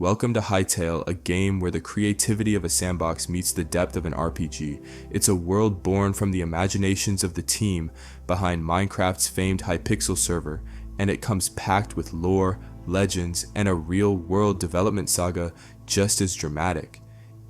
Welcome to Hytale, a game where the creativity of a sandbox meets the depth of an RPG. It's a world born from the imaginations of the team behind Minecraft's famed Hypixel server, and it comes packed with lore, legends, and a real-world development saga just as dramatic.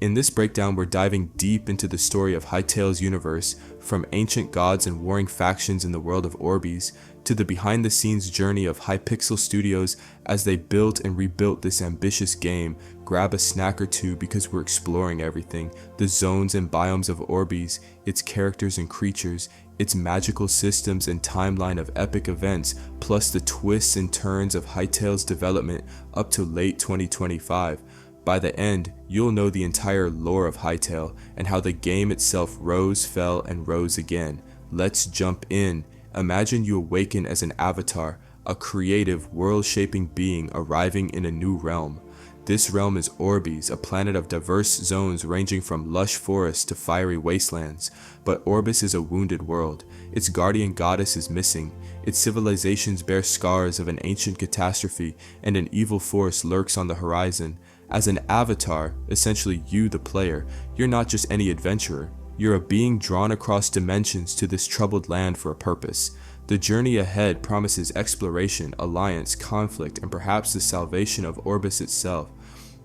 In this breakdown, we're diving deep into the story of Hytale's universe, from ancient gods and warring factions in the world of Orbis, to the behind-the-scenes journey of Hypixel Studios as they built and rebuilt this ambitious game. Grab a snack or two because we're exploring everything: the zones and biomes of Orbis, its characters and creatures, its magical systems and timeline of epic events, plus the twists and turns of Hytale's development up to late 2025. By the end, you'll know the entire lore of Hytale and how the game itself rose, fell, and rose again. Let's jump in. Imagine you awaken as an avatar, a creative, world-shaping being arriving in a new realm. This realm is Orbis, a planet of diverse zones ranging from lush forests to fiery wastelands. But Orbis is a wounded world. Its guardian goddess is missing. Its civilizations bear scars of an ancient catastrophe, and an evil force lurks on the horizon. As an avatar, essentially you the player, you're not just any adventurer. You're a being drawn across dimensions to this troubled land for a purpose. The journey ahead promises exploration, alliance, conflict, and perhaps the salvation of Orbis itself.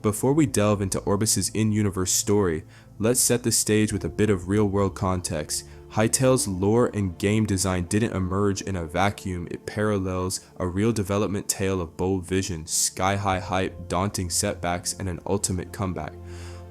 Before we delve into Orbis's in-universe story, let's set the stage with a bit of real-world context. Hytale's lore and game design didn't emerge in a vacuum. It parallels a real development tale of bold vision, sky-high hype, daunting setbacks, and an ultimate comeback.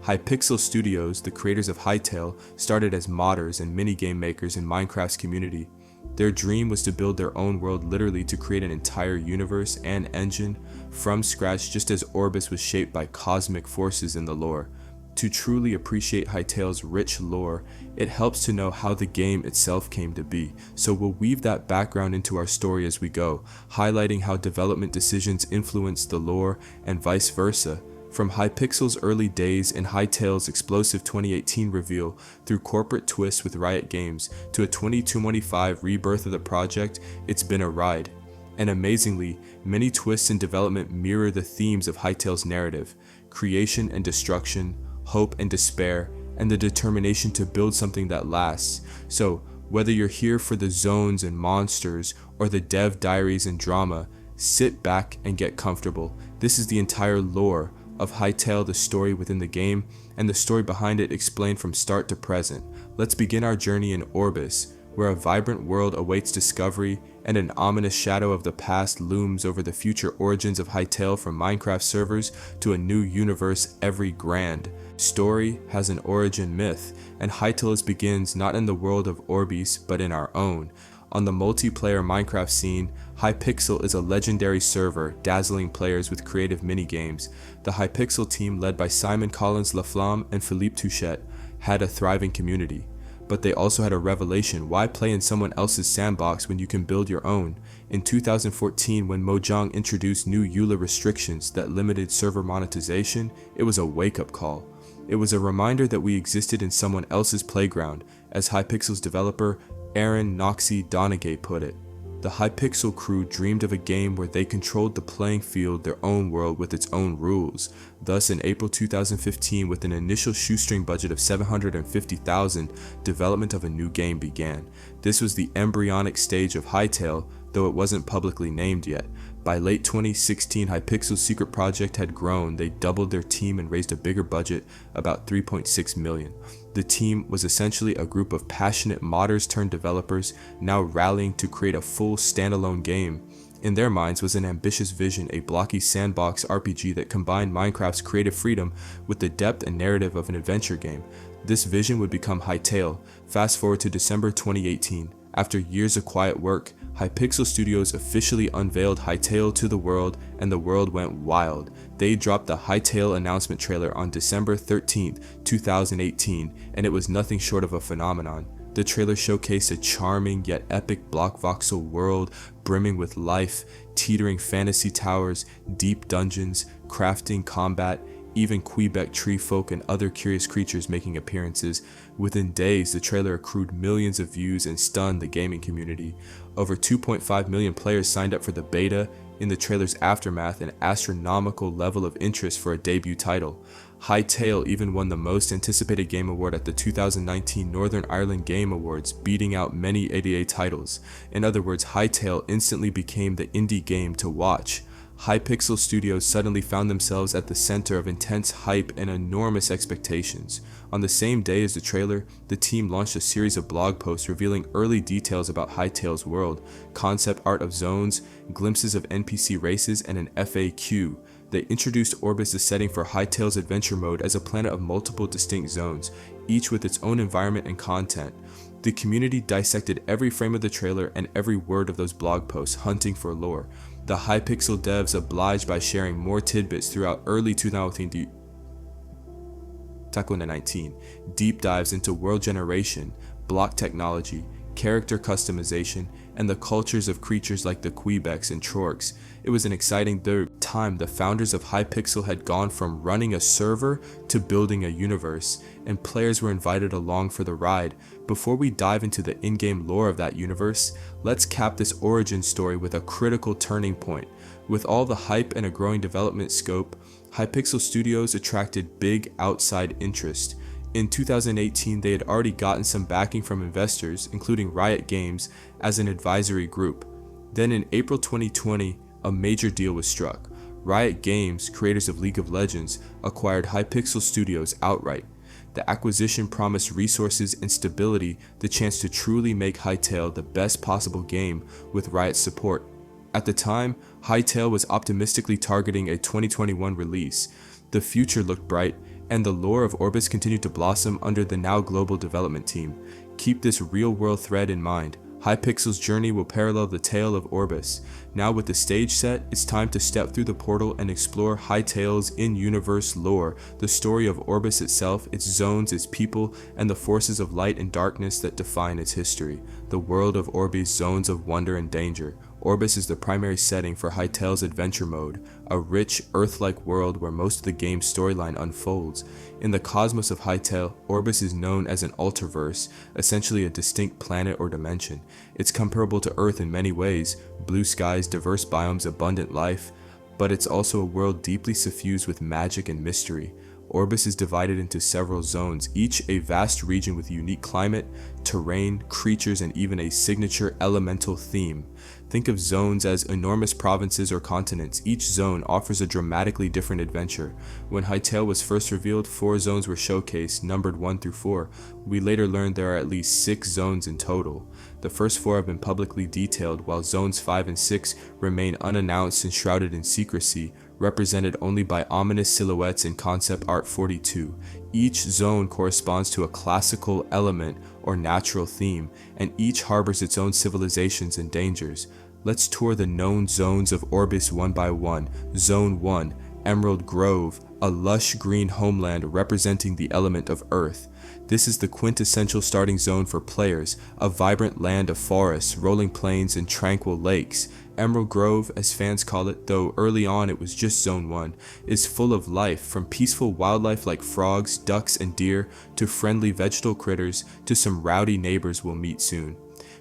Hypixel Studios, the creators of Hytale, started as modders and minigame makers in Minecraft's community. Their dream was to build their own world, literally to create an entire universe and engine from scratch, just as Orbis was shaped by cosmic forces in the lore. To truly appreciate Hytale's rich lore, it helps to know how the game itself came to be, so we'll weave that background into our story as we go, highlighting how development decisions influenced the lore and vice versa. From Hypixel's early days and Hytale's explosive 2018 reveal, through corporate twists with Riot Games, to a 2025 rebirth of the project, it's been a ride. And amazingly, many twists in development mirror the themes of Hytale's narrative: creation and destruction, hope and despair, and the determination to build something that lasts. So, whether you're here for the zones and monsters, or the dev diaries and drama, sit back and get comfortable. This is the entire lore of Hytale, the story within the game, and the story behind it explained from start to present. Let's begin our journey in Orbis, where a vibrant world awaits discovery, and an ominous shadow of the past looms over the future origins of Hytale. From Minecraft servers to a new universe, every grand story has an origin myth, and Hytale begins not in the world of Orbis, but in our own. On the multiplayer Minecraft scene, Hypixel is a legendary server, dazzling players with creative minigames. The Hypixel team, led by Simon Collins Laflamme and Philippe Touchette, had a thriving community. But they also had a revelation: why play in someone else's sandbox when you can build your own? In 2014, when Mojang introduced new EULA restrictions that limited server monetization, it was a wake-up call. It was a reminder that we existed in someone else's playground, as Hypixel's developer Aaron Noxie Donegay put it. The Hypixel crew dreamed of a game where they controlled the playing field, their own world with its own rules. Thus, in April 2015, with an initial shoestring budget of $750,000, development of a new game began. This was the embryonic stage of Hytale, though it wasn't publicly named yet. By late 2016, Hypixel's secret project had grown. They doubled their team and raised a bigger budget, about $3.6 million. The team was essentially a group of passionate modders turned developers, now rallying to create a full standalone game. In their minds was an ambitious vision, a blocky sandbox RPG that combined Minecraft's creative freedom with the depth and narrative of an adventure game. This vision would become Hytale. Fast forward to December 2018. After years of quiet work, Hypixel Studios officially unveiled Hytale to the world, and the world went wild. They dropped the Hytale announcement trailer on December 13th, 2018, and it was nothing short of a phenomenon. The trailer showcased a charming yet epic block voxel world brimming with life, teetering fantasy towers, deep dungeons, crafting, combat, even Quebec tree folk and other curious creatures making appearances. Within days, the trailer accrued millions of views and stunned the gaming community. Over 2.5 million players signed up for the beta, in the trailer's aftermath an astronomical level of interest for a debut title. Hytale even won the most anticipated game award at the 2019 Northern Ireland Game Awards, beating out many ADA titles. In other words, Hytale instantly became the indie game to watch. Hypixel Studios suddenly found themselves at the center of intense hype and enormous expectations. On the same day as the trailer, the team launched a series of blog posts revealing early details about Hytale's world, concept art of zones, glimpses of NPC races, and an FAQ. They introduced Orbis, the setting for Hytale's adventure mode, as a planet of multiple distinct zones, each with its own environment and content. The community dissected every frame of the trailer and every word of those blog posts, hunting for lore. The Hypixel devs obliged by sharing more tidbits throughout early 2019 deep dives into world generation, block technology, character customization, and the cultures of creatures like the Quebecs and Trorks. It was an exciting time. The founders of Hypixel had gone from running a server to building a universe, and players were invited along for the ride. Before we dive into the in-game lore of that universe, let's cap this origin story with a critical turning point. With all the hype and a growing development scope, Hypixel Studios attracted big outside interest. In 2018, they had already gotten some backing from investors, including Riot Games, as an advisory group. Then in April 2020, a major deal was struck. Riot Games, creators of League of Legends, acquired Hypixel Studios outright. The acquisition promised resources and stability, the chance to truly make Hytale the best possible game with Riot's support. At the time, Hytale was optimistically targeting a 2021 release. The future looked bright, and the lore of Orbis continued to blossom under the now global development team. Keep this real-world thread in mind. Hypixel's journey will parallel the tale of Orbis. Now with the stage set, it's time to step through the portal and explore Hytale's in-universe lore, the story of Orbis itself, its zones, its people, and the forces of light and darkness that define its history. The world of Orbis, zones of wonder and danger. Orbis is the primary setting for Hytale's adventure mode, a rich, Earth-like world where most of the game's storyline unfolds. In the cosmos of Hytale, Orbis is known as an alterverse, essentially a distinct planet or dimension. It's comparable to Earth in many ways: blue skies, diverse biomes, abundant life, but it's also a world deeply suffused with magic and mystery. Orbis is divided into several zones, each a vast region with unique climate, terrain, creatures, and even a signature elemental theme. Think of zones as enormous provinces or continents. Each zone offers a dramatically different adventure. When Hytale was first revealed, 4 zones were showcased, numbered 1 through 4. We later learned there are at least 6 zones in total. The first 4 have been publicly detailed, while zones 5 and 6 remain unannounced and shrouded in secrecy, represented only by ominous silhouettes in concept art 42. Each zone corresponds to a classical element or natural theme, and each harbors its own civilizations and dangers. Let's tour the known zones of Orbis one by one. Zone 1, Emerald Grove, a lush green homeland representing the element of Earth. This is the quintessential starting zone for players, a vibrant land of forests, rolling plains, and tranquil lakes. Emerald Grove, as fans call it, though early on it was just Zone 1, is full of life, from peaceful wildlife like frogs, ducks, and deer, to friendly vegetal critters, to some rowdy neighbors we'll meet soon.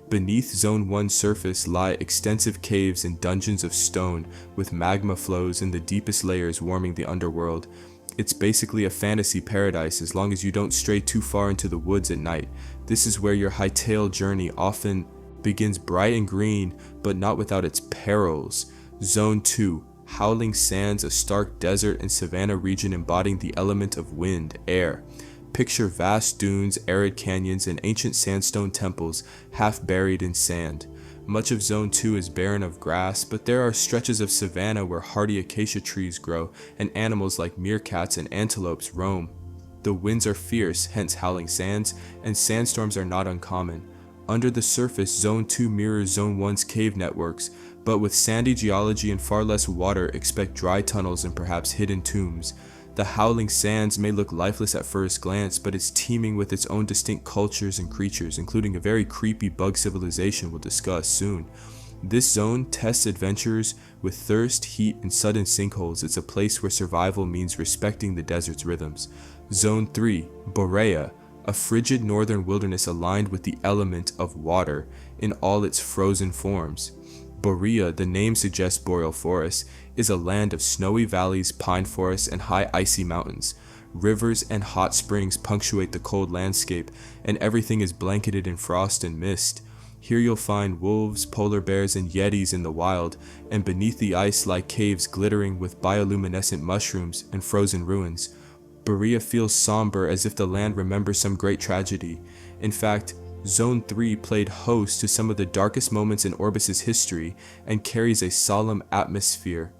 Beneath Zone 1's surface lie extensive caves and dungeons of stone, with magma flows in the deepest layers warming the underworld. It's basically a fantasy paradise as long as you don't stray too far into the woods at night. This is where your Hytale journey often begins bright and green, but not without its perils. Zone 2, Howling Sands, a stark desert and savanna region embodying the element of wind, air. Picture vast dunes, arid canyons, and ancient sandstone temples half buried in sand. Much of Zone 2 is barren of grass, but there are stretches of savanna where hardy acacia trees grow, and animals like meerkats and antelopes roam. The winds are fierce, hence howling sands, and sandstorms are not uncommon. Under the surface, Zone 2 mirrors Zone 1's cave networks, but with sandy geology and far less water, expect dry tunnels and perhaps hidden tombs. The Howling Sands may look lifeless at first glance, but it's teeming with its own distinct cultures and creatures, including a very creepy bug civilization we'll discuss soon. This zone tests adventurers with thirst, heat, and sudden sinkholes. It's a place where survival means respecting the desert's rhythms. Zone 3, Borea, a frigid northern wilderness aligned with the element of water in all its frozen forms. Borea, the name suggests boreal forest, is a land of snowy valleys, pine forests, and high icy mountains. Rivers and hot springs punctuate the cold landscape, and everything is blanketed in frost and mist. Here you'll find wolves, polar bears, and yetis in the wild, and beneath the ice lie caves glittering with bioluminescent mushrooms and frozen ruins. Borea feels somber, as if the land remembers some great tragedy. In fact, Zone 3 played host to some of the darkest moments in Orbis' history and carries a solemn atmosphere.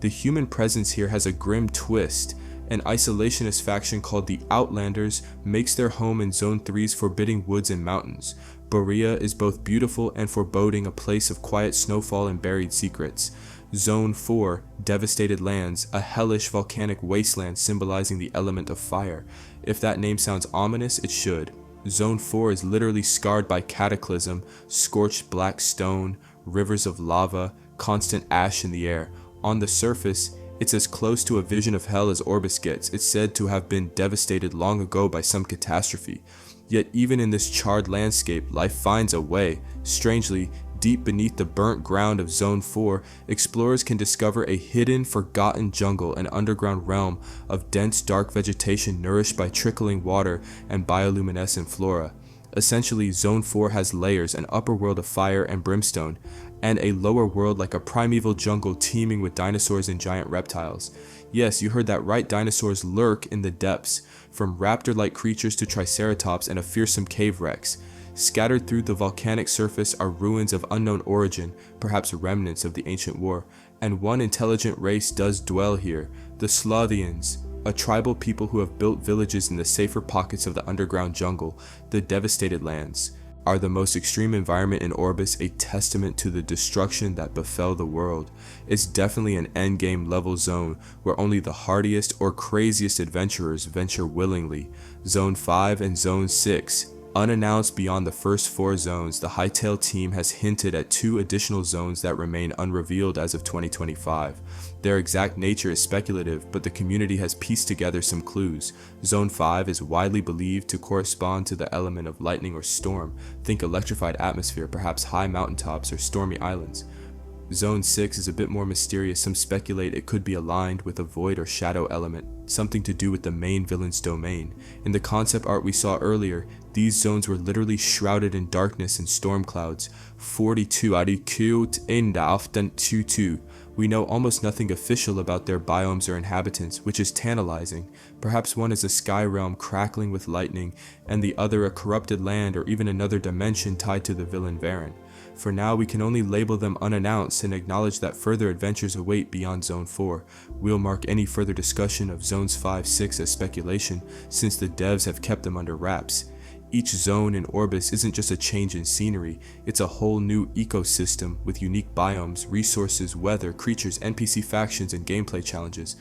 The human presence here has a grim twist. An isolationist faction called the Outlanders makes their home in Zone 3's forbidding woods and mountains. Borea is both beautiful and foreboding, a place of quiet snowfall and buried secrets. Zone 4, Devastated Lands, a hellish volcanic wasteland symbolizing the element of fire. If that name sounds ominous, it should. Zone 4 is literally scarred by cataclysm, scorched black stone, rivers of lava, constant ash in the air. On the surface, it's as close to a vision of hell as Orbis gets. It's said to have been devastated long ago by some catastrophe. Yet even in this charred landscape, life finds a way. Strangely, deep beneath the burnt ground of Zone 4, explorers can discover a hidden, forgotten jungle, an underground realm of dense, dark vegetation nourished by trickling water and bioluminescent flora. Essentially, Zone 4 has layers, an upper world of fire and brimstone, and a lower world like a primeval jungle teeming with dinosaurs and giant reptiles. Yes, you heard that right, dinosaurs lurk in the depths, from raptor-like creatures to triceratops and a fearsome cave rex. Scattered through the volcanic surface are ruins of unknown origin, perhaps remnants of the ancient war, and one intelligent race does dwell here, the Slothians, a tribal people who have built villages in the safer pockets of the underground jungle. The Devastated Lands are the most extreme environment in Orbis, a testament to the destruction that befell the world. It's definitely an endgame level zone where only the hardiest or craziest adventurers venture willingly. Zone 5 and Zone 6. Unannounced beyond the first 4 zones, the Hytale team has hinted at 2 additional zones that remain unrevealed as of 2025. Their exact nature is speculative, but the community has pieced together some clues. Zone 5 is widely believed to correspond to the element of lightning or storm. Think electrified atmosphere, perhaps high mountaintops or stormy islands. Zone 6 is a bit more mysterious. Some speculate it could be aligned with a void or shadow element, something to do with the main villain's domain. In the concept art we saw earlier, these zones were literally shrouded in darkness and storm clouds. 42 We know almost nothing official about their biomes or inhabitants, which is tantalizing. Perhaps one is a sky realm crackling with lightning, and the other a corrupted land or even another dimension tied to the villain Varen. For now, we can only label them unannounced and acknowledge that further adventures await beyond Zone 4. We'll mark any further discussion of Zones 5-6 as speculation, since the devs have kept them under wraps. Each zone in Orbis isn't just a change in scenery, it's a whole new ecosystem with unique biomes, resources, weather, creatures, NPC factions, and gameplay challenges.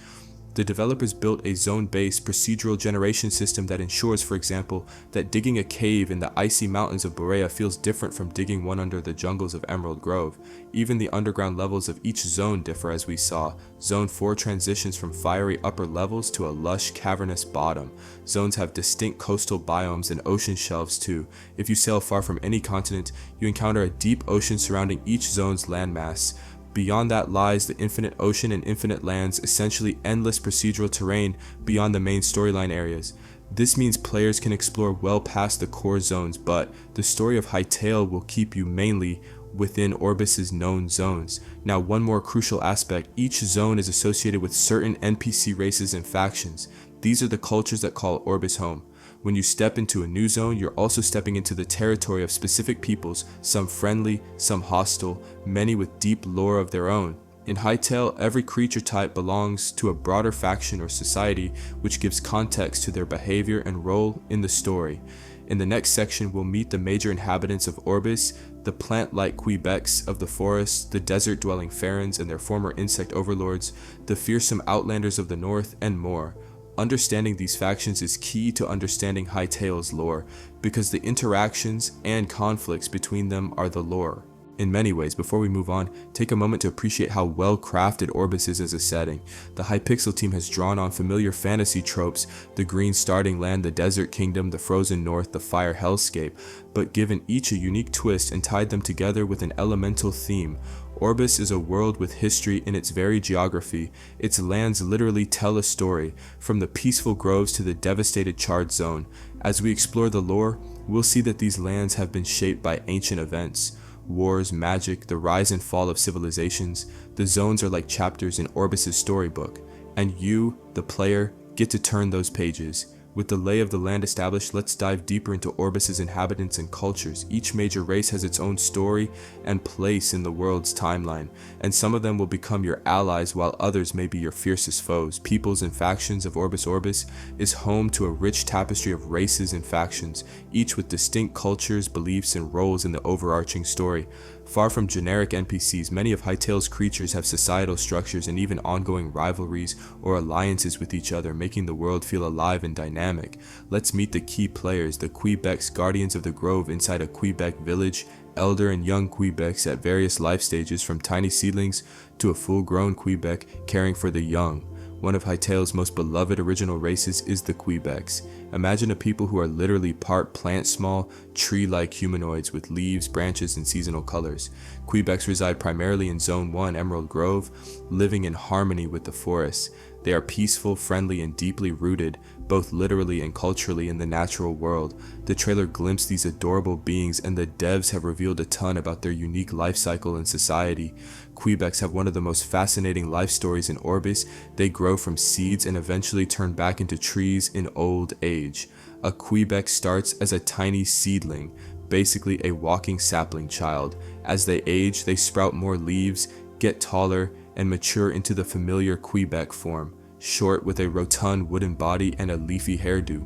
The developers built a zone-based procedural generation system that ensures, for example, that digging a cave in the icy mountains of Borea feels different from digging one under the jungles of Emerald Grove. Even the underground levels of each zone differ, as we saw. Zone 4 transitions from fiery upper levels to a lush, cavernous bottom. Zones have distinct coastal biomes and ocean shelves too. If you sail far from any continent, you encounter a deep ocean surrounding each zone's landmass. Beyond that lies the infinite ocean and infinite lands, essentially endless procedural terrain beyond the main storyline areas. This means players can explore well past the core zones, but the story of Hytale will keep you mainly within Orbis' known zones. Now, one more crucial aspect, each zone is associated with certain NPC races and factions. These are the cultures that call Orbis home. When you step into a new zone, you're also stepping into the territory of specific peoples, some friendly, some hostile, many with deep lore of their own. In Hytale, every creature type belongs to a broader faction or society, which gives context to their behavior and role in the story. In the next section, we'll meet the major inhabitants of Orbis, the plant-like Quebecs of the forest, the desert-dwelling Farons and their former insect overlords, the fearsome Outlanders of the north, and more. Understanding these factions is key to understanding Hytale's lore, because the interactions and conflicts between them are the lore. In many ways, before we move on, take a moment to appreciate how well crafted Orbis is as a setting. The Hypixel team has drawn on familiar fantasy tropes, the green starting land, the desert kingdom, the frozen north, the fire hellscape, but given each a unique twist and tied them together with an elemental theme. Orbis is a world with history in its very geography. Its lands literally tell a story, from the peaceful groves to the devastated charred zone. As we explore the lore, we'll see that these lands have been shaped by ancient events. Wars, magic, the rise and fall of civilizations. The zones are like chapters in Orbis's storybook, and you, the player, get to turn those pages. With the lay of the land established, let's dive deeper into Orbis's inhabitants and cultures. Each major race has its own story and place in the world's timeline, and some of them will become your allies while others may be your fiercest foes. Peoples and factions of Orbis is home to a rich tapestry of races and factions, each with distinct cultures, beliefs, and roles in the overarching story. Far from generic NPCs, many of Hytale's creatures have societal structures and even ongoing rivalries or alliances with each other, making the world feel alive and dynamic. Let's meet the key players, the Quebecs, guardians of the grove inside a Quebec village, elder and young Quebecs at various life stages, from tiny seedlings to a full-grown Quebec caring for the young. One of Hytale's most beloved original races is the Quebecs. Imagine a people who are literally part plant, small, tree-like humanoids with leaves, branches, and seasonal colors. Quebecs reside primarily in Zone 1 Emerald Grove, living in harmony with the forests. They are peaceful, friendly, and deeply rooted, both literally and culturally, in the natural world. The trailer glimpsed these adorable beings, and the devs have revealed a ton about their unique life cycle and society. Quebecs have one of the most fascinating life stories in Orbis. They grow from seeds and eventually turn back into trees in old age. A Quebec starts as a tiny seedling, basically a walking sapling child. As they age, they sprout more leaves, get taller, and mature into the familiar Quebec form, short with a rotund wooden body and a leafy hairdo.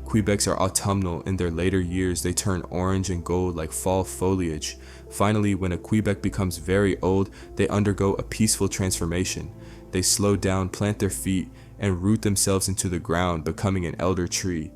Quebecs are autumnal. In their later years, they turn orange and gold like fall foliage. Finally, when a Quebec becomes very old, they undergo a peaceful transformation. They slow down, plant their feet, and root themselves into the ground, becoming an elder tree.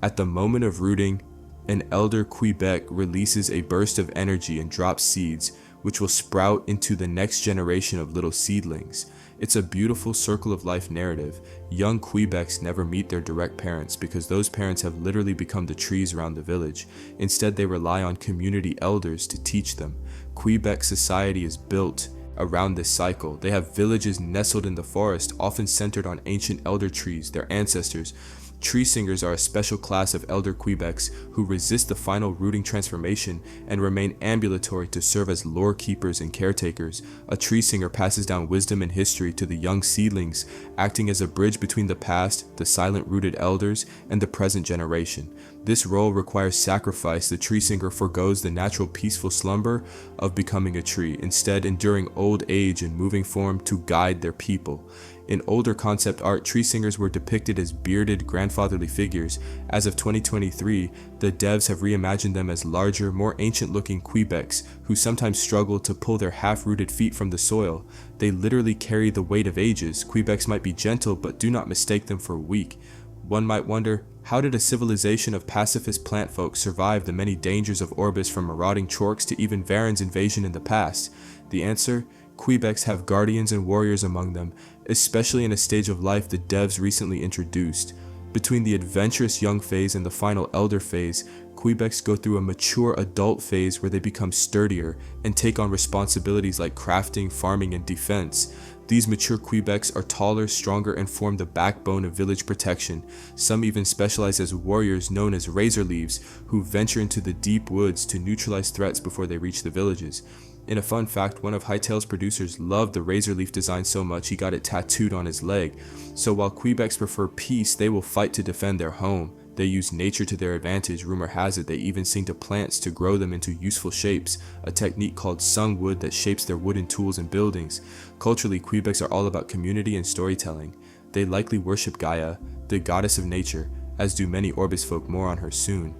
At the moment of rooting, an elder Quebec releases a burst of energy and drops seeds, which will sprout into the next generation of little seedlings. It's a beautiful circle of life narrative. Young Quebecs never meet their direct parents because those parents have literally become the trees around the village. Instead, they rely on community elders to teach them. Quebec society is built around this cycle. They have villages nestled in the forest, often centered on ancient elder trees, their ancestors. Tree singers are a special class of elder Quebecs who resist the final rooting transformation and remain ambulatory to serve as lore keepers and caretakers. A tree singer passes down wisdom and history to the young seedlings, acting as a bridge between the past, the silent-rooted elders, and the present generation. This role requires sacrifice. The tree singer forgoes the natural peaceful slumber of becoming a tree, instead enduring old age in moving form to guide their people. In older concept art, tree singers were depicted as bearded, grandfatherly figures. As of 2023, the devs have reimagined them as larger, more ancient-looking Quebecs who sometimes struggle to pull their half-rooted feet from the soil. They literally carry the weight of ages. Quebecs might be gentle, but do not mistake them for weak. One might wonder, how did a civilization of pacifist plant folk survive the many dangers of Orbis, from marauding Chorks to even Varan's invasion in the past? The answer? Quebecs have guardians and warriors among them, especially in a stage of life the devs recently introduced. Between the adventurous young phase and the final elder phase, Quebecs go through a mature adult phase where they become sturdier and take on responsibilities like crafting, farming, and defense. These mature Quebecs are taller, stronger, and form the backbone of village protection. Some even specialize as warriors known as Razor Leaves, who venture into the deep woods to neutralize threats before they reach the villages. In a fun fact, one of Hytale's producers loved the razor leaf design so much he got it tattooed on his leg. So while Quebecs prefer peace, they will fight to defend their home. They use nature to their advantage. Rumor has it they even sing to plants to grow them into useful shapes, a technique called sung wood that shapes their wooden tools and buildings. Culturally, Quebecs are all about community and storytelling. They likely worship Gaia, the goddess of nature, as do many Orbis folk. More on her soon.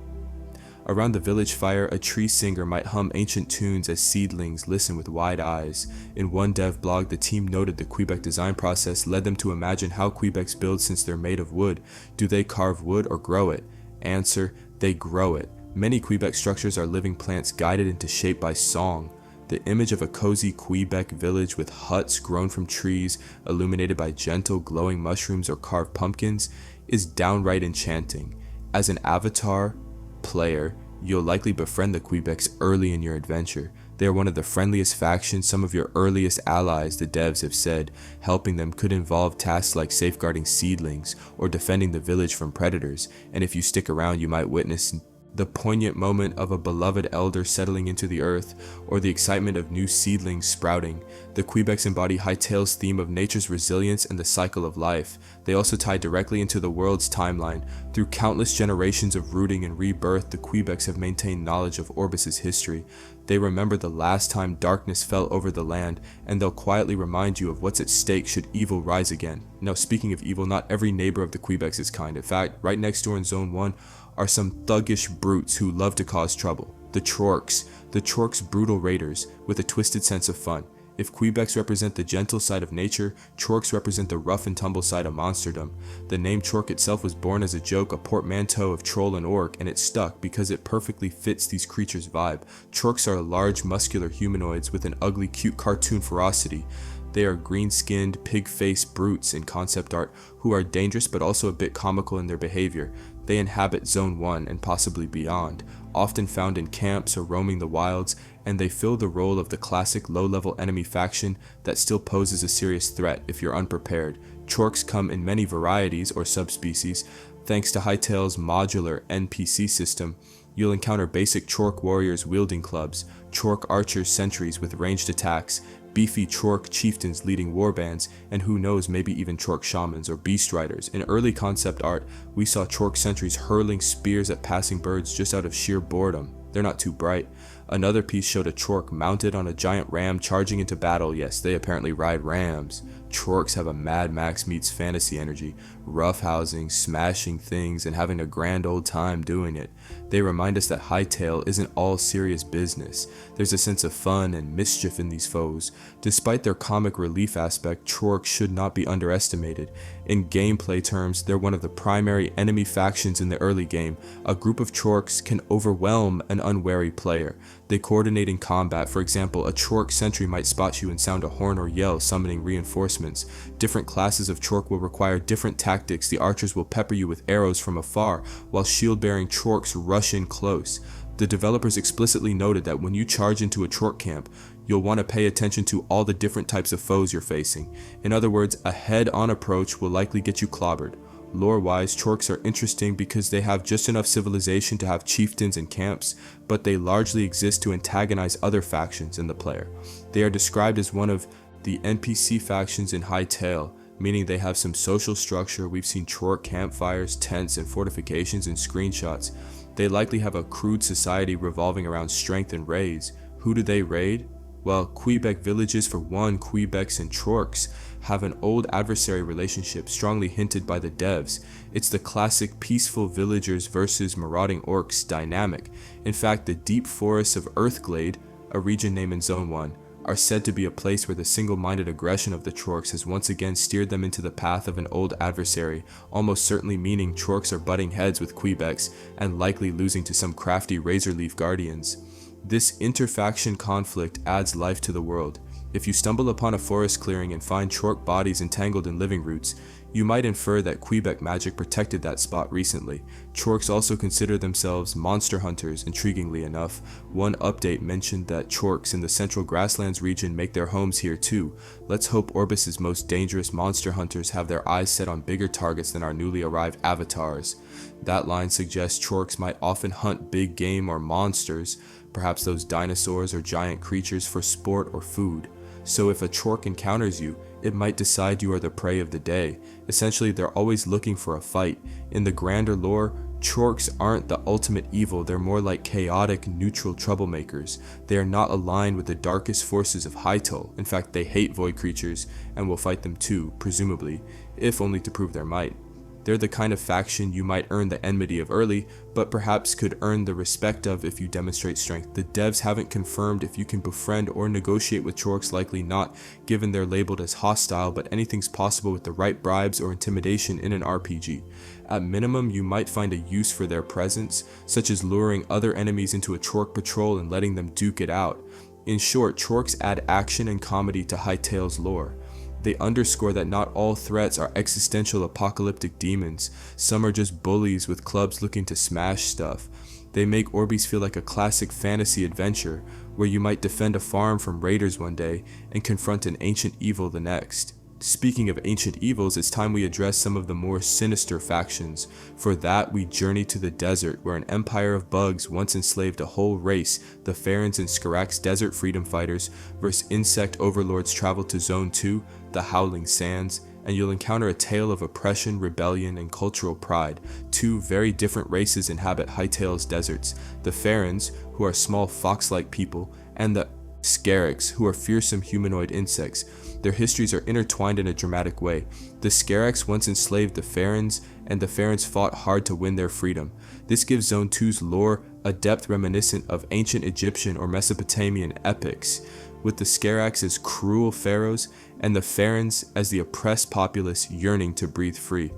Around the village fire, a tree singer might hum ancient tunes as seedlings listen with wide eyes. In one dev blog, the team noted the Quebec design process led them to imagine how Quebecs build since they're made of wood. Do they carve wood or grow it? Answer: they grow it. Many Quebec structures are living plants guided into shape by song. The image of a cozy Quebec village with huts grown from trees, illuminated by gentle glowing mushrooms or carved pumpkins, is downright enchanting. As an avatar player, you'll likely befriend the Quebecs early in your adventure. They are one of the friendliest factions, some of your earliest allies, the devs have said. Helping them could involve tasks like safeguarding seedlings or defending the village from predators, and if you stick around you might witness the poignant moment of a beloved elder settling into the earth, or the excitement of new seedlings sprouting. The Quebecs embody Hytale's theme of nature's resilience and the cycle of life. They also tie directly into the world's timeline. Through countless generations of rooting and rebirth, the Quebecs have maintained knowledge of Orbis's history. They remember the last time darkness fell over the land, and they'll quietly remind you of what's at stake should evil rise again. Now, speaking of evil, not every neighbor of the Quebecs is kind. In fact, right next door in Zone 1 are some thuggish brutes who love to cause trouble. The Chorks brutal raiders with a twisted sense of fun. If Quebecs represent the gentle side of nature, Chorks represent the rough and tumble side of monsterdom. The name Chork itself was born as a joke, a portmanteau of troll and orc, and it stuck because it perfectly fits these creatures' vibe. Chorks are large, muscular humanoids with an ugly, cute cartoon ferocity. They are green-skinned, pig-faced brutes in concept art who are dangerous but also a bit comical in their behavior. They inhabit Zone 1 and possibly beyond, often found in camps or roaming the wilds, and they fill the role of the classic low-level enemy faction that still poses a serious threat if you're unprepared. Chorks come in many varieties or subspecies. Thanks to Hytale's modular NPC system, you'll encounter basic Chork warriors wielding clubs, Chork archers sentries with ranged attacks, beefy Chork chieftains leading warbands, and who knows, maybe even Chork shamans or beast riders. In early concept art, we saw Chork sentries hurling spears at passing birds just out of sheer boredom. They're not too bright. Another piece showed a Chork mounted on a giant ram charging into battle. Yes, they apparently ride rams. Chorks have a Mad Max meets fantasy energy, roughhousing, smashing things, and having a grand old time doing it. They remind us that Hytale isn't all serious business. There's a sense of fun and mischief in these foes. Despite their comic relief aspect, Chorks should not be underestimated. In gameplay terms, they're one of the primary enemy factions in the early game. A group of Chorks can overwhelm an unwary player. They coordinate in combat. For example, a Chork sentry might spot you and sound a horn or yell, summoning reinforcements. Different classes of Chork will require different tactics. The archers will pepper you with arrows from afar, while shield-bearing Chorks rush in close. The developers explicitly noted that when you charge into a Chork camp, you'll want to pay attention to all the different types of foes you're facing. In other words, a head-on approach will likely get you clobbered. Lore-wise, Chorks are interesting because they have just enough civilization to have chieftains and camps, but they largely exist to antagonize other factions in the player. They are described as one of the NPC factions in Hytale, meaning they have some social structure. We've seen Chork campfires, tents, and fortifications in screenshots. They likely have a crude society revolving around strength and raids. Who do they raid? Well, Quebec villages for one. Quebecs and Chorks have an old adversary relationship strongly hinted by the devs. It's the classic peaceful villagers versus marauding orcs dynamic. In fact, the deep forests of Earthglade, a region name in Zone 1, are said to be a place where the single-minded aggression of the Chorks has once again steered them into the path of an old adversary, almost certainly meaning Chorks are butting heads with Quebecs and likely losing to some crafty Razorleaf guardians. This interfaction conflict adds life to the world. If you stumble upon a forest clearing and find Chork bodies entangled in living roots, you might infer that Quebec magic protected that spot recently. Chorks also consider themselves monster hunters, intriguingly enough. One update mentioned that Chorks in the Central Grasslands region make their homes here too. Let's hope Orbis's most dangerous monster hunters have their eyes set on bigger targets than our newly arrived avatars. That line suggests Chorks might often hunt big game or monsters, perhaps those dinosaurs or giant creatures, for sport or food. So if a Chork encounters you, it might decide you are the prey of the day. Essentially, they're always looking for a fight. In the grander lore, Chorks aren't the ultimate evil, they're more like chaotic, neutral troublemakers. They are not aligned with the darkest forces of Hytale. In fact, they hate void creatures and will fight them too, presumably, if only to prove their might. They're the kind of faction you might earn the enmity of early, but perhaps could earn the respect of if you demonstrate strength. The devs haven't confirmed if you can befriend or negotiate with Chorks, likely not, given they're labeled as hostile, but anything's possible with the right bribes or intimidation in an RPG. At minimum, you might find a use for their presence, such as luring other enemies into a Chork patrol and letting them duke it out. In short, Chorks add action and comedy to Hytale's lore. They underscore that not all threats are existential apocalyptic demons. Some are just bullies with clubs looking to smash stuff. They make Orbis feel like a classic fantasy adventure, where you might defend a farm from raiders one day and confront an ancient evil the next. Speaking of ancient evils, it's time we address some of the more sinister factions. For that, we journey to the desert, where an empire of bugs once enslaved a whole race. The Farrens and Skarak's desert freedom fighters versus insect overlords travel to Zone 2, the Howling Sands, and you'll encounter a tale of oppression, rebellion, and cultural pride. Two very different races inhabit Hytale's deserts: the Farrens, who are small fox-like people, and the Skaraks, who are fearsome humanoid insects. Their histories are intertwined in a dramatic way. The Skaraks once enslaved the Farrens, and the Farrens fought hard to win their freedom. This gives Zone 2's lore a depth reminiscent of ancient Egyptian or Mesopotamian epics, with the Skaraks as cruel pharaohs and the Farrens as the oppressed populace yearning to breathe free.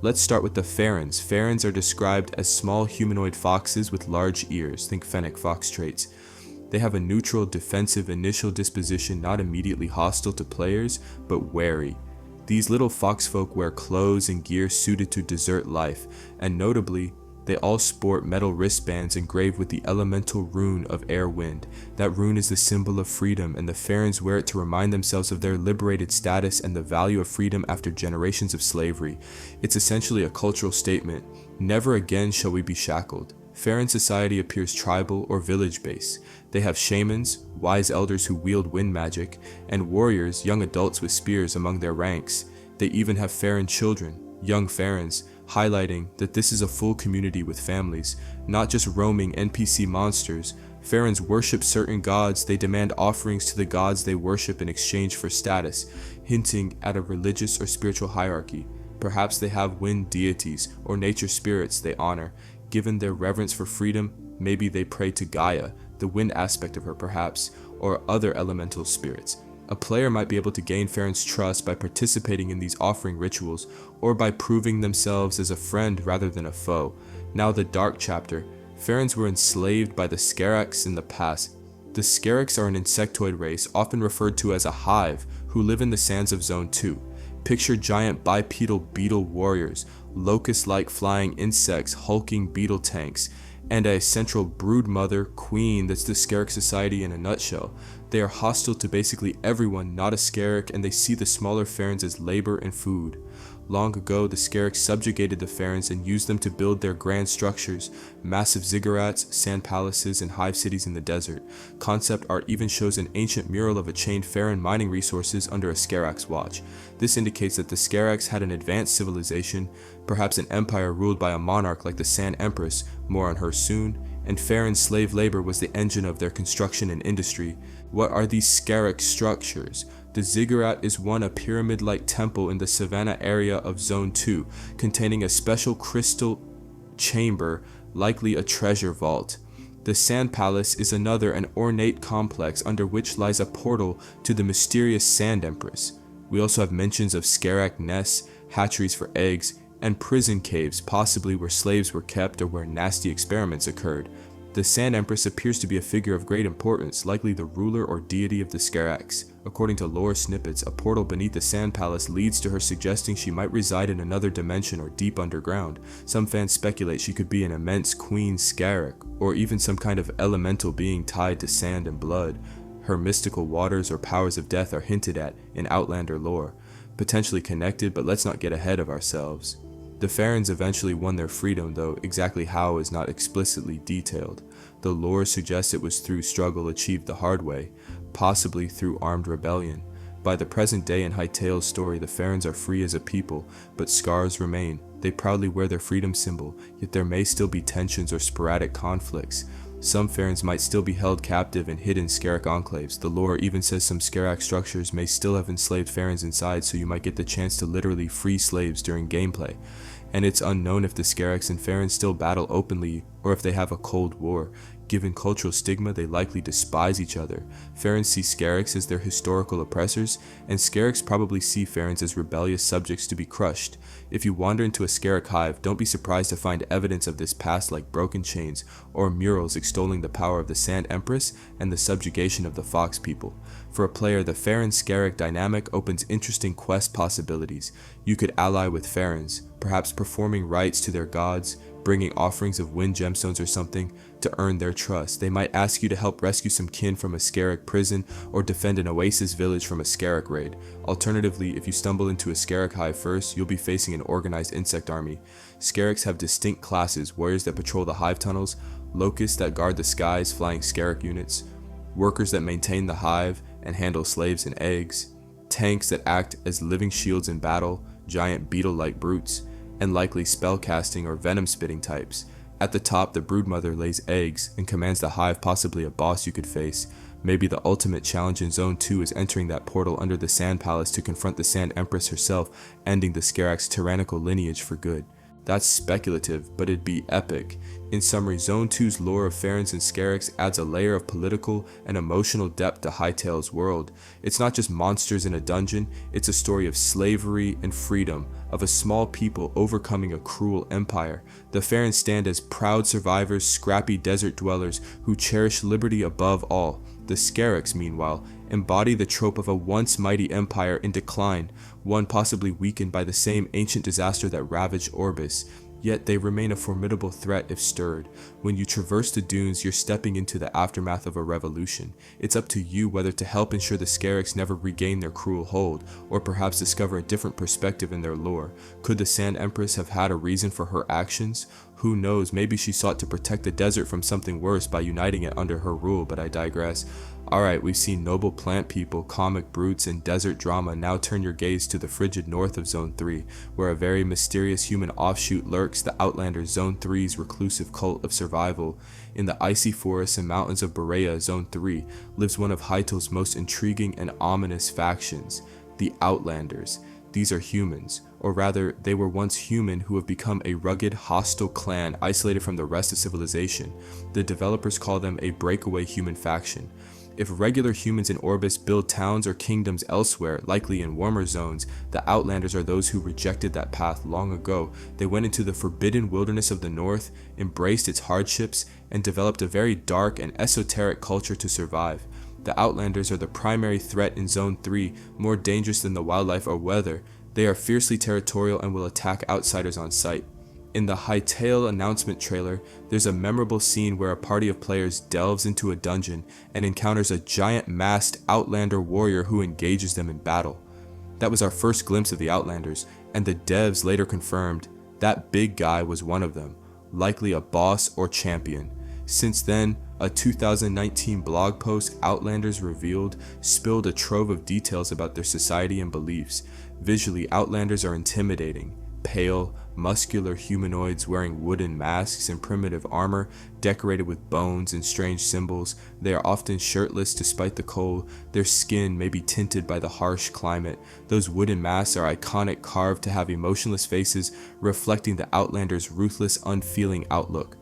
Let's start with the Farrens. Farrens are described as small humanoid foxes with large ears. Think fennec fox traits. They have a neutral, defensive initial disposition, not immediately hostile to players, but wary. These little foxfolk wear clothes and gear suited to desert life, and notably, they all sport metal wristbands engraved with the elemental rune of air wind. That rune is the symbol of freedom, and the Farrens wear it to remind themselves of their liberated status and the value of freedom after generations of slavery. It's essentially a cultural statement. Never again shall we be shackled. Farren society appears tribal or village-based. They have shamans, wise elders who wield wind magic, and warriors, young adults with spears among their ranks. They even have Farren children, young Farrens, highlighting that this is a full community with families, not just roaming NPC monsters. Farrens worship certain gods. They demand offerings to the gods they worship in exchange for status, hinting at a religious or spiritual hierarchy. Perhaps they have wind deities or nature spirits they honor. Given their reverence for freedom, maybe they pray to Gaia, the wind aspect of her perhaps, or other elemental spirits. A player might be able to gain Farren's trust by participating in these offering rituals, or by proving themselves as a friend rather than a foe. Now the Dark Chapter. Farrens were enslaved by the Skaraks in the past. The Skaraks are an insectoid race, often referred to as a hive, who live in the sands of Zone 2. Picture giant bipedal beetle warriors, locust-like flying insects, hulking beetle tanks, and a central brood mother queen that's the Skarak society in a nutshell. They are hostile to basically everyone not a Skarak, and they see the smaller Farrens as labor and food. Long ago, the Skaraks subjugated the Farrens and used them to build their grand structures, massive ziggurats, sand palaces, and hive cities in the desert. Concept art even shows an ancient mural of a chained Farren mining resources under a Skarak's watch. This indicates that the Skaraks had an advanced civilization, perhaps an empire ruled by a monarch like the Sand Empress, more on her soon, and Farren slave labor was the engine of their construction and industry. What are these Skarak structures? The ziggurat is a pyramid-like temple in the savannah area of Zone 2, containing a special crystal chamber, likely a treasure vault. The Sand Palace is another, an ornate complex under which lies a portal to the mysterious Sand Empress. We also have mentions of Skarak nests, hatcheries for eggs, and prison caves, possibly where slaves were kept or where nasty experiments occurred. The Sand Empress appears to be a figure of great importance, likely the ruler or deity of the Skaraks. According to lore snippets, a portal beneath the Sand Palace leads to her, suggesting she might reside in another dimension or deep underground. Some fans speculate she could be an immense Queen Skarak, or even some kind of elemental being tied to sand and blood. Her mystical waters or powers of death are hinted at in Outlander lore, potentially connected, but let's not get ahead of ourselves. The Farrens eventually won their freedom, though exactly how is not explicitly detailed. The lore suggests it was through struggle achieved the hard way, possibly through armed rebellion. By the present day in Hytale's story, the Farrens are free as a people, but scars remain. They proudly wear their freedom symbol, yet there may still be tensions or sporadic conflicts. Some Farrens might still be held captive in hidden Skarak enclaves. The lore even says some Skarak structures may still have enslaved Farrens inside, so you might get the chance to literally free slaves during gameplay. And it's unknown if the Skaraks and Farrens still battle openly or if they have a cold war. Given cultural stigma, they likely despise each other. Farrens see Skaraks as their historical oppressors, and Skaraks probably see Farrens as rebellious subjects to be crushed. If you wander into a Skarak hive, don't be surprised to find evidence of this past like broken chains or murals extolling the power of the Sand Empress and the subjugation of the Fox people. For a player, the Farren-Skarak dynamic opens interesting quest possibilities. You could ally with Farrens, perhaps performing rites to their gods, bringing offerings of wind gemstones or something to earn their trust. They might ask you to help rescue some kin from a Scarab prison or defend an oasis village from a Scarab raid. Alternatively, if you stumble into a Scarab hive first, you'll be facing an organized insect army. Scarabs have distinct classes: warriors that patrol the hive tunnels, locusts that guard the skies flying Scarab units, workers that maintain the hive and handle slaves and eggs, tanks that act as living shields in battle, giant beetle-like brutes, and likely spellcasting or venom-spitting types. At the top, the broodmother lays eggs and commands the hive, possibly a boss you could face. Maybe the ultimate challenge in Zone 2 is entering that portal under the Sand Palace to confront the Sand Empress herself, ending the Scarab's tyrannical lineage for good. That's speculative, but it'd be epic. In summary, Zone 2's lore of Pharans and Scarabs adds a layer of political and emotional depth to Hytale's world. It's not just monsters in a dungeon, it's a story of slavery and freedom, of a small people overcoming a cruel empire. The Pharans stand as proud survivors, scrappy desert dwellers who cherish liberty above all. The Scarabs, meanwhile, embody the trope of a once mighty empire in decline, one possibly weakened by the same ancient disaster that ravaged Orbis. Yet they remain a formidable threat if stirred. When you traverse the dunes, you're stepping into the aftermath of a revolution. It's up to you whether to help ensure the Scarabs never regain their cruel hold, or perhaps discover a different perspective in their lore. Could the Sand Empress have had a reason for her actions? Who knows, maybe she sought to protect the desert from something worse by uniting it under her rule, but I digress. Alright, we've seen noble plant people, comic brutes, and desert drama. Now turn your gaze to the frigid north of Zone 3, where a very mysterious human offshoot lurks, the Outlanders, Zone 3's reclusive cult of survival. In the icy forests and mountains of Berea, Zone 3, lives one of Hytale's most intriguing and ominous factions, the Outlanders. These are humans, or rather, they were once human who have become a rugged, hostile clan isolated from the rest of civilization. The developers call them a breakaway human faction. If regular humans in Orbis build towns or kingdoms elsewhere, likely in warmer zones, the Outlanders are those who rejected that path long ago. They went into the forbidden wilderness of the north, embraced its hardships, and developed a very dark and esoteric culture to survive. The Outlanders are the primary threat in Zone 3, more dangerous than the wildlife or weather. They are fiercely territorial and will attack outsiders on sight. In the Hytale announcement trailer, there's a memorable scene where a party of players delves into a dungeon and encounters a giant masked Outlander warrior who engages them in battle. That was our first glimpse of the Outlanders, and the devs later confirmed that big guy was one of them, likely a boss or champion. Since then, a 2019 blog post, Outlanders Revealed, spilled a trove of details about their society and beliefs. Visually, Outlanders are intimidating. Pale, muscular humanoids wearing wooden masks and primitive armor decorated with bones and strange symbols. They are often shirtless despite the cold. Their skin may be tinted by the harsh climate. Those wooden masks are iconic, carved to have emotionless faces, reflecting the Outlanders' ruthless, unfeeling outlook.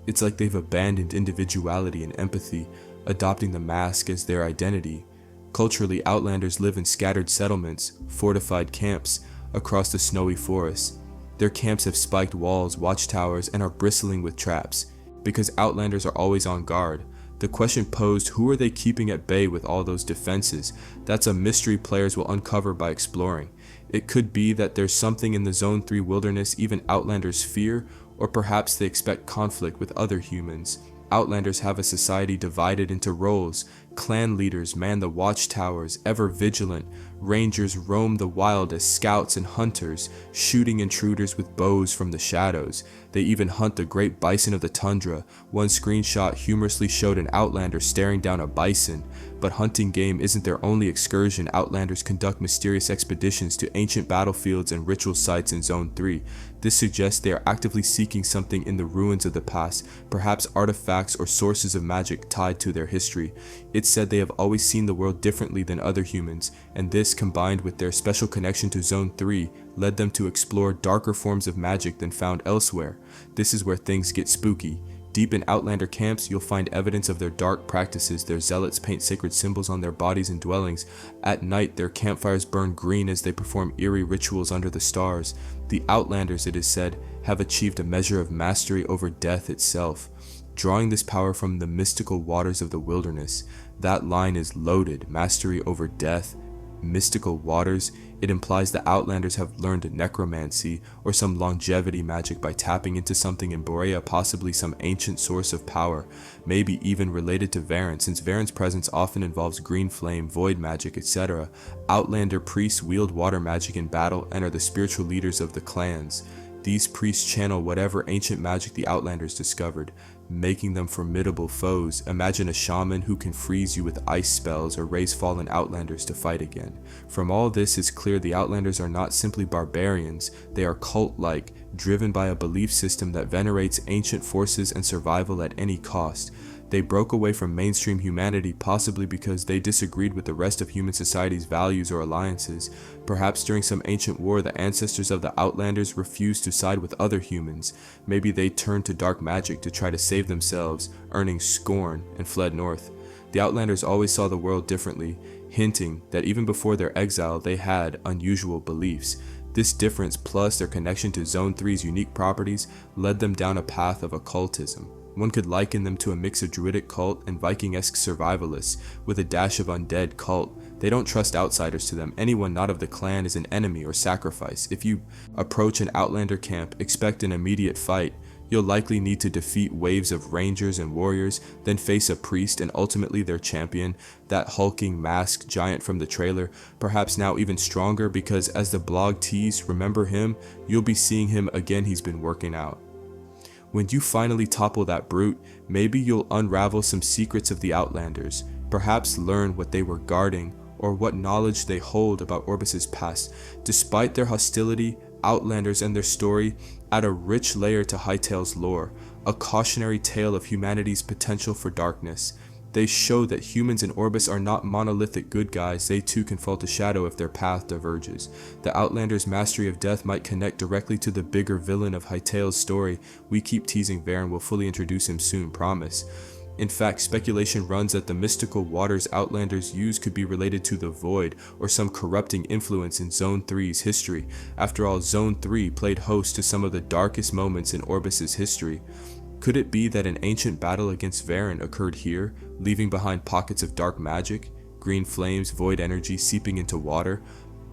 It's like they've abandoned individuality and empathy, adopting the mask as their identity. Culturally, Outlanders live in scattered settlements, fortified camps, across the snowy forests. Their camps have spiked walls, watchtowers, and are bristling with traps. Because Outlanders are always on guard, the question posed, who are they keeping at bay with all those defenses? That's a mystery players will uncover by exploring. It could be that there's something in the Zone 3 wilderness even Outlanders fear, or perhaps they expect conflict with other humans. Outlanders have a society divided into roles. Clan leaders man the watchtowers, ever vigilant. Rangers roam the wild as scouts and hunters, shooting intruders with bows from the shadows. They even hunt the great bison of the tundra. One screenshot humorously showed an Outlander staring down a bison. But hunting game isn't their only excursion. Outlanders conduct mysterious expeditions to ancient battlefields and ritual sites in Zone 3. This suggests they are actively seeking something in the ruins of the past, perhaps artifacts or sources of magic tied to their history. It's said they have always seen the world differently than other humans, and this, combined with their special connection to Zone 3, led them to explore darker forms of magic than found elsewhere. This is where things get spooky. Deep in Outlander camps, you'll find evidence of their dark practices. Their zealots paint sacred symbols on their bodies and dwellings. At night, their campfires burn green as they perform eerie rituals under the stars. The Outlanders, it is said, have achieved a measure of mastery over death itself, drawing this power from the mystical waters of the wilderness. That line is loaded. Mastery over death, mystical waters. It implies the Outlanders have learned necromancy or some longevity magic by tapping into something in Borea, possibly some ancient source of power, maybe even related to Varen, since Varen's presence often involves green flame, void magic, etc. Outlander priests wield water magic in battle and are the spiritual leaders of the clans. These priests channel whatever ancient magic the Outlanders discovered, making them formidable foes. Imagine a shaman who can freeze you with ice spells or raise fallen Outlanders to fight again. From all this, it's clear the Outlanders are not simply barbarians, they are cult-like, driven by a belief system that venerates ancient forces and survival at any cost. They broke away from mainstream humanity, possibly because they disagreed with the rest of human society's values or alliances. Perhaps during some ancient war, the ancestors of the Outlanders refused to side with other humans. Maybe they turned to dark magic to try to save themselves, earning scorn, and fled north. The Outlanders always saw the world differently, hinting that even before their exile, they had unusual beliefs. This difference, plus their connection to Zone 3's unique properties, led them down a path of occultism. One could liken them to a mix of druidic cult and Viking-esque survivalists, with a dash of undead cult. They don't trust outsiders to them. Anyone not of the clan is an enemy or sacrifice. If you approach an Outlander camp, expect an immediate fight. You'll likely need to defeat waves of rangers and warriors, then face a priest and ultimately their champion, that hulking masked giant from the trailer, perhaps now even stronger because, as the blog teased, remember him? You'll be seeing him again. He's been working out. When you finally topple that brute, maybe you'll unravel some secrets of the Outlanders, perhaps learn what they were guarding or what knowledge they hold about Orbis's past. Despite their hostility, Outlanders and their story add a rich layer to Hytale's lore, a cautionary tale of humanity's potential for darkness. They show that humans in Orbis are not monolithic good guys. They too can fall to shadow if their path diverges. The Outlander's mastery of death might connect directly to the bigger villain of Hytale's story. We keep teasing Varen, will fully introduce him soon, promise. In fact, speculation runs that the mystical waters Outlanders use could be related to the Void or some corrupting influence in Zone 3's history. After all, Zone 3 played host to some of the darkest moments in Orbis's history. Could it be that an ancient battle against Varen occurred here, leaving behind pockets of dark magic, green flames, void energy seeping into water?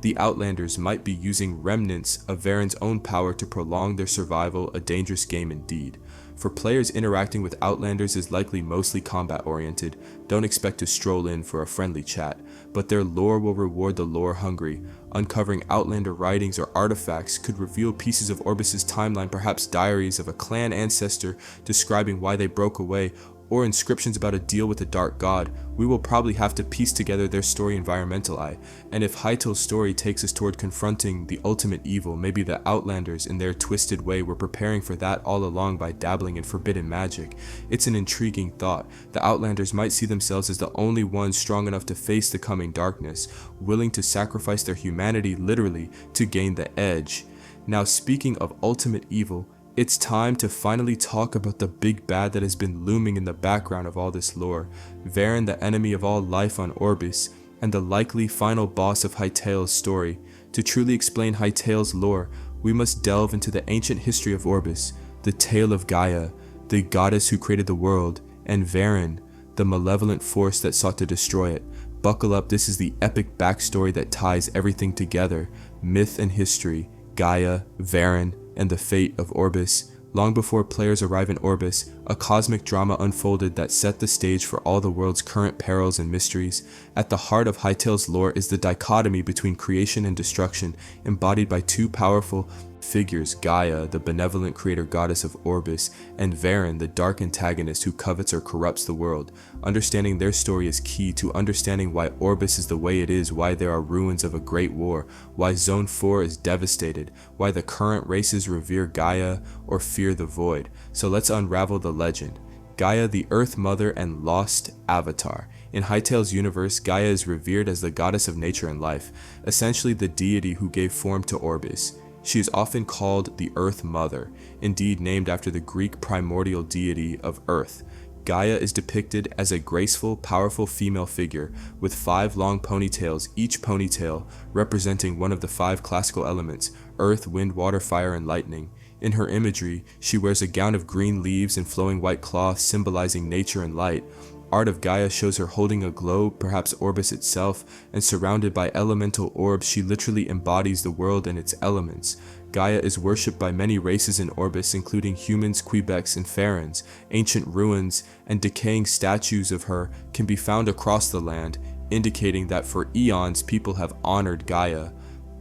The Outlanders might be using remnants of Varen's own power to prolong their survival, a dangerous game indeed. For players, interacting with Outlanders is likely mostly combat-oriented. Don't expect to stroll in for a friendly chat, but their lore will reward the lore-hungry. Uncovering Outlander writings or artifacts could reveal pieces of Orbis's timeline, perhaps diaries of a clan ancestor describing why they broke away, or inscriptions about a deal with a dark god. We will probably have to piece together their story environmentally, and if Hytale's story takes us toward confronting the ultimate evil, maybe the Outlanders in their twisted way were preparing for that all along by dabbling in forbidden magic. It's an intriguing thought. The Outlanders might see themselves as the only ones strong enough to face the coming darkness, willing to sacrifice their humanity literally to gain the edge. Now, speaking of ultimate evil, it's time to finally talk about the big bad that has been looming in the background of all this lore. Varen, the enemy of all life on Orbis, and the likely final boss of Hytale's story. To truly explain Hytale's lore, we must delve into the ancient history of Orbis, the tale of Gaia, the goddess who created the world, and Varen, the malevolent force that sought to destroy it. Buckle up, this is the epic backstory that ties everything together: myth and history, Gaia, Varen, and the fate of Orbis. Long before players arrive in Orbis, a cosmic drama unfolded that set the stage for all the world's current perils and mysteries. At the heart of Hytale's lore is the dichotomy between creation and destruction, embodied by two powerful figures: Gaia, the benevolent creator goddess of Orbis, and Varen, the dark antagonist who covets or corrupts the world. Understanding their story is key to understanding why Orbis is the way it is, why there are ruins of a great war, why Zone 4 is devastated, why the current races revere Gaia or fear the Void. So let's unravel the legend. Gaia, the Earth Mother and lost avatar. In Hytale's universe, Gaia is revered as the goddess of nature and life, essentially the deity who gave form to Orbis. She is often called the Earth Mother, indeed named after the Greek primordial deity of Earth. Gaia is depicted as a graceful, powerful female figure with 5 long ponytails, each ponytail representing one of the 5 classical elements: earth, wind, water, fire, and lightning. In her imagery, she wears a gown of green leaves and flowing white cloth symbolizing nature and light. art of Gaia shows her holding a globe, perhaps Orbis itself, and surrounded by elemental orbs. She literally embodies the world and its elements. Gaia is worshipped by many races in Orbis, including humans, Quebecs, and Pharans. Ancient ruins and decaying statues of her can be found across the land, indicating that for eons people have honored Gaia.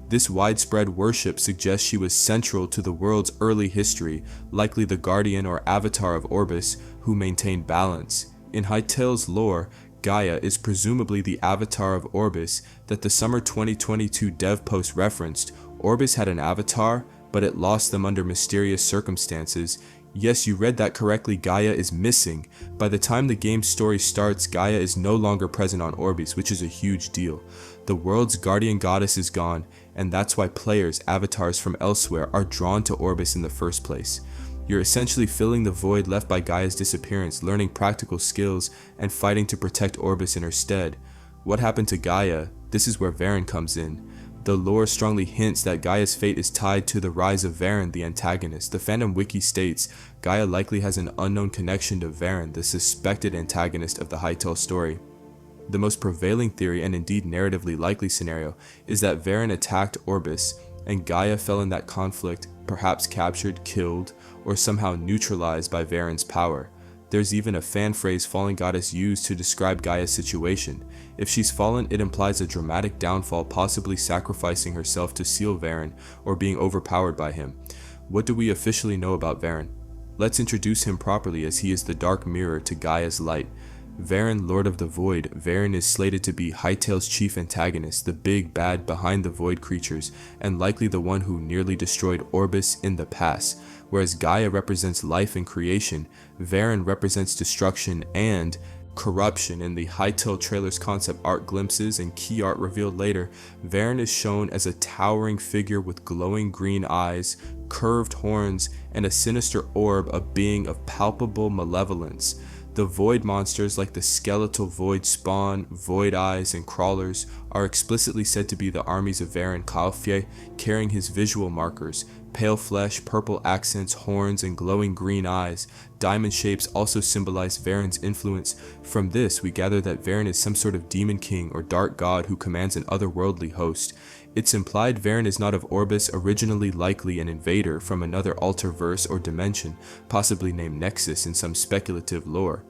This widespread worship suggests she was central to the world's early history, likely the guardian or avatar of Orbis who maintained balance. In Hytale's lore, Gaia is presumably the avatar of Orbis that the summer 2022 dev post referenced. Orbis had an avatar, but it lost them under mysterious circumstances. Yes, you read that correctly, Gaia is missing. By the time the game's story starts, Gaia is no longer present on Orbis, which is a huge deal. The world's guardian goddess is gone, and that's why players, avatars from elsewhere, are drawn to Orbis in the first place. You're essentially filling the void left by Gaia's disappearance, learning practical skills, and fighting to protect Orbis in her stead. What happened to Gaia? This is where Varen comes in. The lore strongly hints that Gaia's fate is tied to the rise of Varen, the antagonist. The fandom wiki states Gaia likely has an unknown connection to Varen, the suspected antagonist of the Hytale story. The most prevailing theory, and indeed narratively likely scenario, is that Varen attacked Orbis, and Gaia fell in that conflict, perhaps captured, killed, or somehow neutralized by Varen's power. There's even a fan phrase Fallen Goddess used to describe Gaia's situation. If she's fallen, it implies a dramatic downfall, possibly sacrificing herself to seal Varen, or being overpowered by him. What do we officially know about Varen? Let's introduce him properly, as he is the dark mirror to Gaia's light. Varen, Lord of the Void. Varen is slated to be Hytale's chief antagonist, the big bad behind the Void creatures, and likely the one who nearly destroyed Orbis in the past. Whereas Gaia represents life and creation, Varen represents destruction and corruption. In the Hytale trailer's concept art glimpses and key art revealed later, Varen is shown as a towering figure with glowing green eyes, curved horns, and a sinister orb, a being of palpable malevolence. The void monsters like the skeletal void spawn, void eyes, and crawlers are explicitly said to be the armies of Varen Kaufye, carrying his visual markers: pale flesh, purple accents, horns, and glowing green eyes. Diamond shapes also symbolize Varen's influence. From this, we gather that Varen is some sort of demon king or dark god who commands an otherworldly host. It's implied Varen is not of Orbis, originally likely an invader from another altar-verse or dimension, possibly named Nexus in some speculative lore.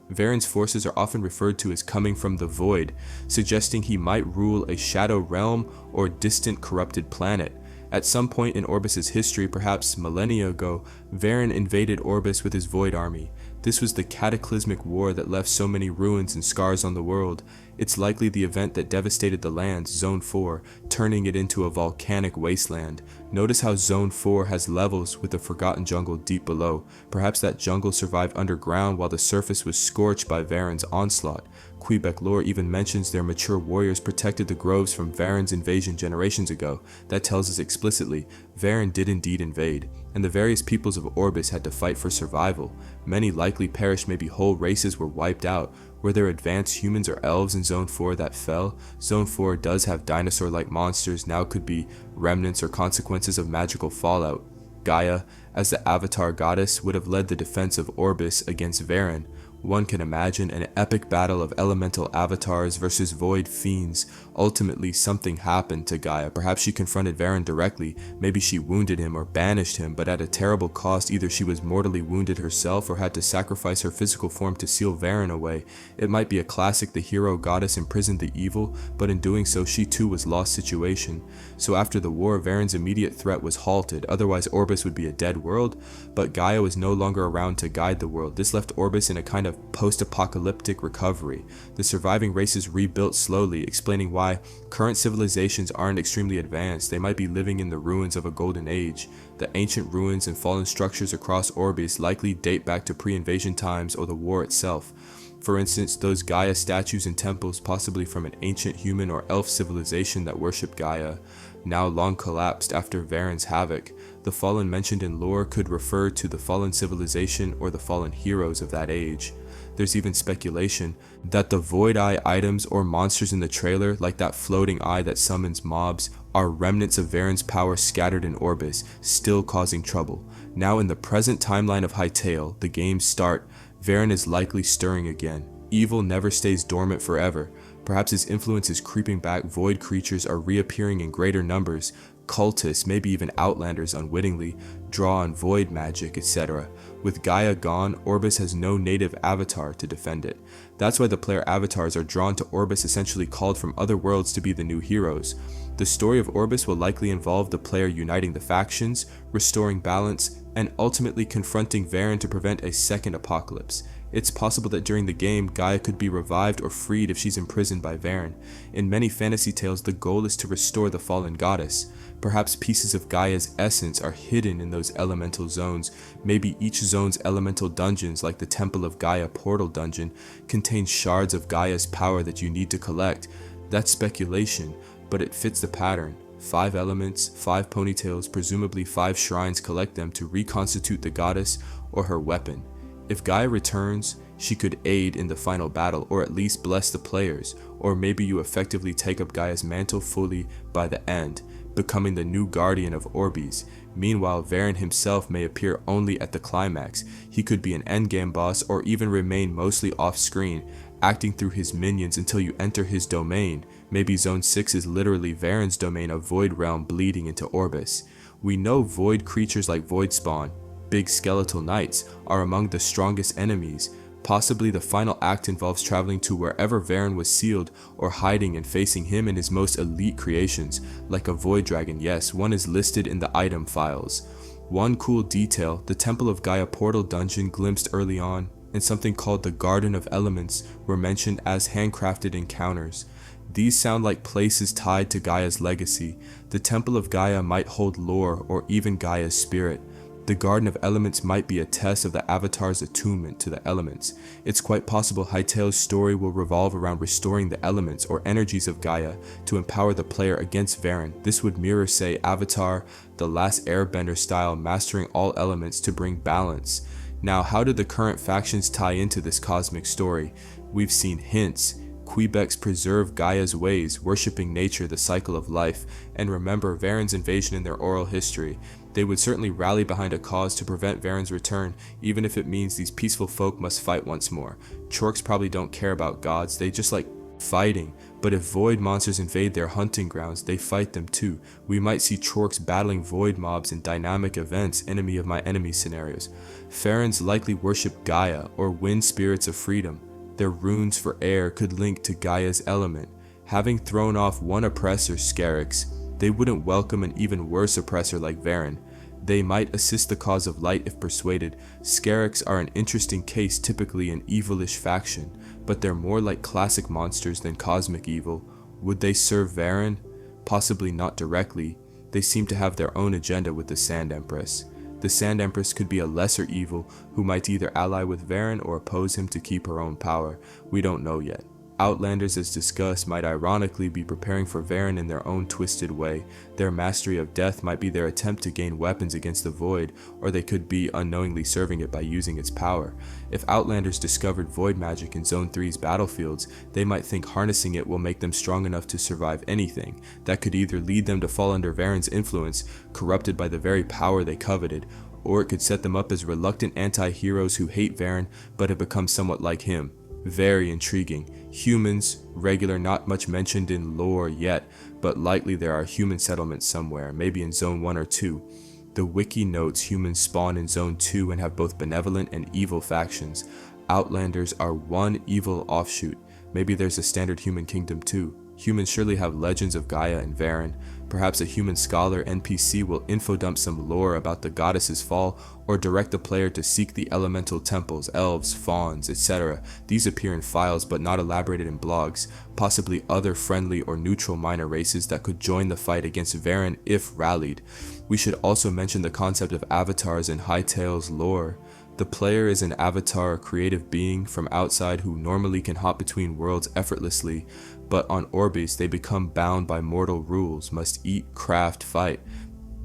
Varen's forces are often referred to as coming from the Void, suggesting he might rule a shadow realm or distant corrupted planet. At some point in Orbis' history, perhaps millennia ago, Varen invaded Orbis with his Void army. This was the cataclysmic war that left so many ruins and scars on the world. It's likely the event that devastated the lands, Zone 4, turning it into a volcanic wasteland. Notice how Zone 4 has levels with the forgotten jungle deep below. Perhaps that jungle survived underground while the surface was scorched by Varen's onslaught. Quebec lore even mentions their mature warriors protected the groves from Varen's invasion generations ago. That tells us explicitly, Varen did indeed invade, and the various peoples of Orbis had to fight for survival. Many likely perished, maybe whole races were wiped out. Were there advanced humans or elves in Zone 4 that fell? Zone 4 does have dinosaur-like monsters, now could be remnants or consequences of magical fallout. Gaia, as the avatar goddess, would have led the defense of Orbis against Varen. One can imagine an epic battle of elemental avatars versus void fiends. Ultimately, something happened to Gaia. Perhaps she confronted Varen directly, maybe she wounded him or banished him, but at a terrible cost. Either she was mortally wounded herself or had to sacrifice her physical form to seal Varen away. It might be a classic, the hero goddess imprisoned the evil, but in doing so she too was lost situation. So after the war, Varen's immediate threat was halted, otherwise Orbis would be a dead world, but Gaia was no longer around to guide the world. This left Orbis in a kind of post-apocalyptic recovery. The surviving races rebuilt slowly, explaining why current civilizations aren't extremely advanced. They might be living in the ruins of a golden age. The ancient ruins and fallen structures across Orbis likely date back to pre-invasion times or the war itself. For instance, those Gaia statues and temples, possibly from an ancient human or elf civilization that worship Gaia, now long collapsed after Varen's havoc. The fallen mentioned in lore could refer to the fallen civilization or the fallen heroes of that age. There's even speculation that the Void Eye items or monsters in the trailer, like that floating eye that summons mobs, are remnants of Varen's power scattered in Orbis, still causing trouble. Now in the present timeline of Hytale, the game's start, Varen is likely stirring again. Evil never stays dormant forever. Perhaps his influence is creeping back, void creatures are reappearing in greater numbers, cultists, maybe even outlanders unwittingly, draw on void magic, etc. With Gaia gone, Orbis has no native avatar to defend it. That's why the player avatars are drawn to Orbis, essentially called from other worlds to be the new heroes. The story of Orbis will likely involve the player uniting the factions, restoring balance, and ultimately confronting Varen to prevent a second apocalypse. It's possible that during the game, Gaia could be revived or freed if she's imprisoned by Varen. In many fantasy tales, the goal is to restore the fallen goddess. Perhaps pieces of Gaia's essence are hidden in those elemental zones. Maybe each zone's elemental dungeons, like the Temple of Gaia portal dungeon, contain shards of Gaia's power that you need to collect. That's speculation, but it fits the pattern. 5 elements, 5 ponytails, presumably 5 shrines collect them to reconstitute the goddess or her weapon. If Gaia returns, she could aid in the final battle, or at least bless the players, or maybe you effectively take up Gaia's mantle fully by the end, becoming the new guardian of Orbis. Meanwhile, Varen himself may appear only at the climax. He could be an endgame boss or even remain mostly off-screen, acting through his minions until you enter his domain. Maybe Zone 6 is literally Varen's domain of Void Realm bleeding into Orbis. We know void creatures like Void Spawn, big skeletal knights, are among the strongest enemies. Possibly the final act involves traveling to wherever Varen was sealed or hiding and facing him in his most elite creations, like a void dragon. Yes, one is listed in the item files. One cool detail, the Temple of Gaia portal dungeon glimpsed early on, and something called the Garden of Elements were mentioned as handcrafted encounters. These sound like places tied to Gaia's legacy. The Temple of Gaia might hold lore or even Gaia's spirit. The Garden of Elements might be a test of the Avatar's attunement to the elements. It's quite possible Hytale's story will revolve around restoring the elements or energies of Gaia to empower the player against Varen. This would mirror, say, Avatar, the Last Airbender style, mastering all elements to bring balance. Now, how do the current factions tie into this cosmic story? We've seen hints. Quebecs preserve Gaia's ways, worshipping nature, the cycle of life, and remember Varen's invasion in their oral history. They would certainly rally behind a cause to prevent Varen's return, even if it means these peaceful folk must fight once more. Chorks probably don't care about gods, they just like fighting, but if void monsters invade their hunting grounds, they fight them too. We might see Chorks battling void mobs in dynamic events, enemy of my enemy scenarios. Farens likely worship Gaia or wind spirits of freedom. Their runes for air could link to Gaia's element. Having thrown off one oppressor, Scarix, they wouldn't welcome an even worse oppressor like Varen. They might assist the cause of light if persuaded. Scarix are an interesting case, typically an evilish faction, but they're more like classic monsters than cosmic evil. Would they serve Varen? Possibly not directly. They seem to have their own agenda with the Sand Empress. The Sand Empress could be a lesser evil who might either ally with Varen or oppose him to keep her own power. We don't know yet. Outlanders, as discussed, might ironically be preparing for Varen in their own twisted way. Their mastery of death might be their attempt to gain weapons against the Void, or they could be unknowingly serving it by using its power. If Outlanders discovered Void magic in Zone 3's battlefields, they might think harnessing it will make them strong enough to survive anything. That could either lead them to fall under Varen's influence, corrupted by the very power they coveted, or it could set them up as reluctant anti-heroes who hate Varen but have become somewhat like him. Very intriguing. Humans, regular, not much mentioned in lore yet, but likely there are human settlements somewhere, maybe in Zone 1 or 2. The wiki notes humans spawn in Zone 2 and have both benevolent and evil factions. Outlanders are one evil offshoot. Maybe there's a standard human kingdom too. Humans surely have legends of Gaia and Varen. Perhaps a human scholar NPC will infodump some lore about the goddess's fall, or direct the player to seek the elemental temples, elves, fauns, etc. These appear in files but not elaborated in blogs. Possibly other friendly or neutral minor races that could join the fight against Varen if rallied. We should also mention the concept of avatars in Hytale's lore. The player is an avatar, a creative being from outside who normally can hop between worlds effortlessly, but on Orbis they become bound by mortal rules, must eat, craft, fight.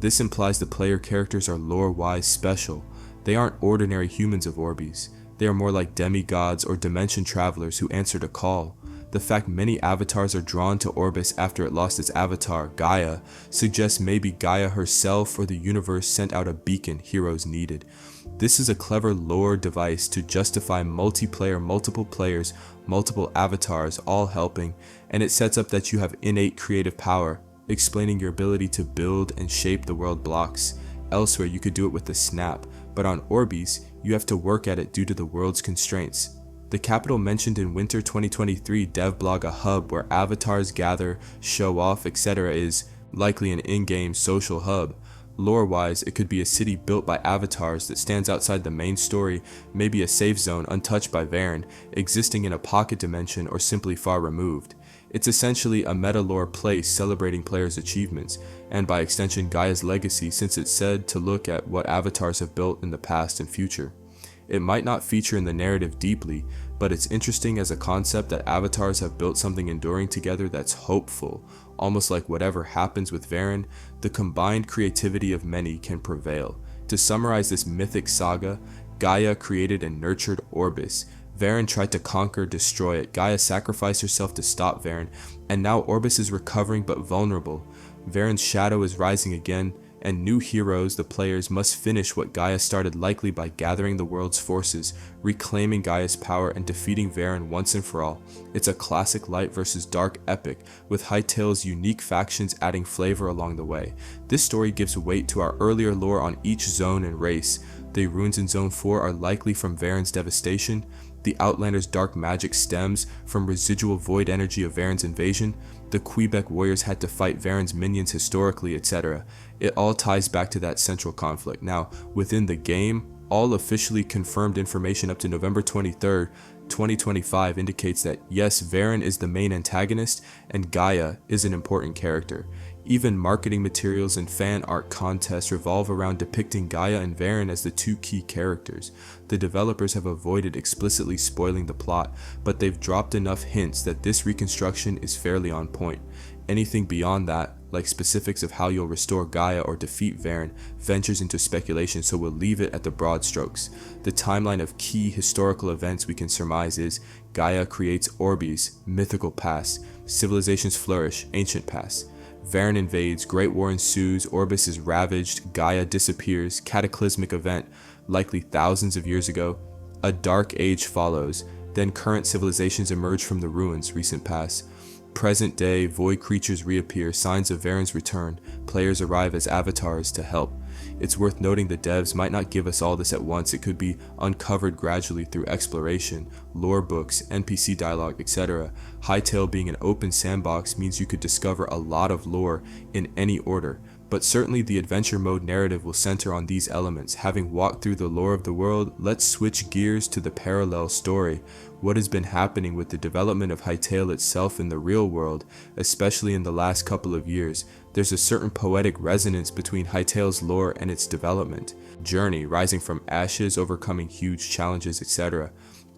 This implies the player characters are lore-wise special. They aren't ordinary humans of Orbis. They are more like demigods or dimension travelers who answered a call. The fact many avatars are drawn to Orbis after it lost its avatar, Gaia, suggests maybe Gaia herself or the universe sent out a beacon heroes needed. This is a clever lore device to justify multiplayer, multiple players, multiple avatars all helping, and it sets up that you have innate creative power, explaining your ability to build and shape the world blocks. Elsewhere you could do it with a snap, but on Orbis, you have to work at it due to the world's constraints. The capital mentioned in Winter 2023 devblog, a hub where avatars gather, show off, etc. is likely an in-game social hub. Lore-wise, it could be a city built by avatars that stands outside the main story, maybe a safe zone untouched by Varen, existing in a pocket dimension or simply far removed. It's essentially a meta-lore place celebrating players' achievements, and by extension Gaia's legacy, since it's said to look at what avatars have built in the past and future. It might not feature in the narrative deeply, but it's interesting as a concept that avatars have built something enduring together that's hopeful. Almost like whatever happens with Varen, the combined creativity of many can prevail. To summarize this mythic saga, Gaia created and nurtured Orbis. Varen tried to conquer, destroy it. Gaia sacrificed herself to stop Varen, and now Orbis is recovering but vulnerable. Varen's shadow is rising again, and new heroes, the players, must finish what Gaia started, likely by gathering the world's forces, reclaiming Gaia's power, and defeating Varen once and for all. It's a classic light versus dark epic, with Hytale's unique factions adding flavor along the way. This story gives weight to our earlier lore on each zone and race. The runes in Zone 4 are likely from Varen's devastation. The Outlander's dark magic stems from residual void energy of Varen's invasion. The Quebec warriors had to fight Varen's minions historically, etc. It all ties back to that central conflict. Now, within the game, all officially confirmed information up to November 23rd, 2025 indicates that yes, Varen is the main antagonist and Gaia is an important character. Even marketing materials and fan art contests revolve around depicting Gaia and Varen as the two key characters. The developers have avoided explicitly spoiling the plot, but they've dropped enough hints that this reconstruction is fairly on point. Anything beyond that, like specifics of how you'll restore Gaia or defeat Varen, ventures into speculation, so we'll leave it at the broad strokes. The timeline of key historical events we can surmise is: Gaia creates Orbis, mythical past; civilizations flourish, ancient past; Varen invades, Great War ensues, Orbis is ravaged, Gaia disappears, cataclysmic event, likely thousands of years ago; a dark age follows, then current civilizations emerge from the ruins, recent past; present day, void creatures reappear, signs of Varen's return, players arrive as avatars to help. It's worth noting the devs might not give us all this at once. It could be uncovered gradually through exploration, lore books, NPC dialogue, etc. Hytale being an open sandbox means you could discover a lot of lore in any order, but certainly the adventure mode narrative will center on these elements. Having walked through the lore of the world, let's switch gears to the parallel story. What has been happening with the development of Hytale itself in the real world, especially in the last couple of years? There's a certain poetic resonance between Hytale's lore and its development journey, rising from ashes, overcoming huge challenges, etc.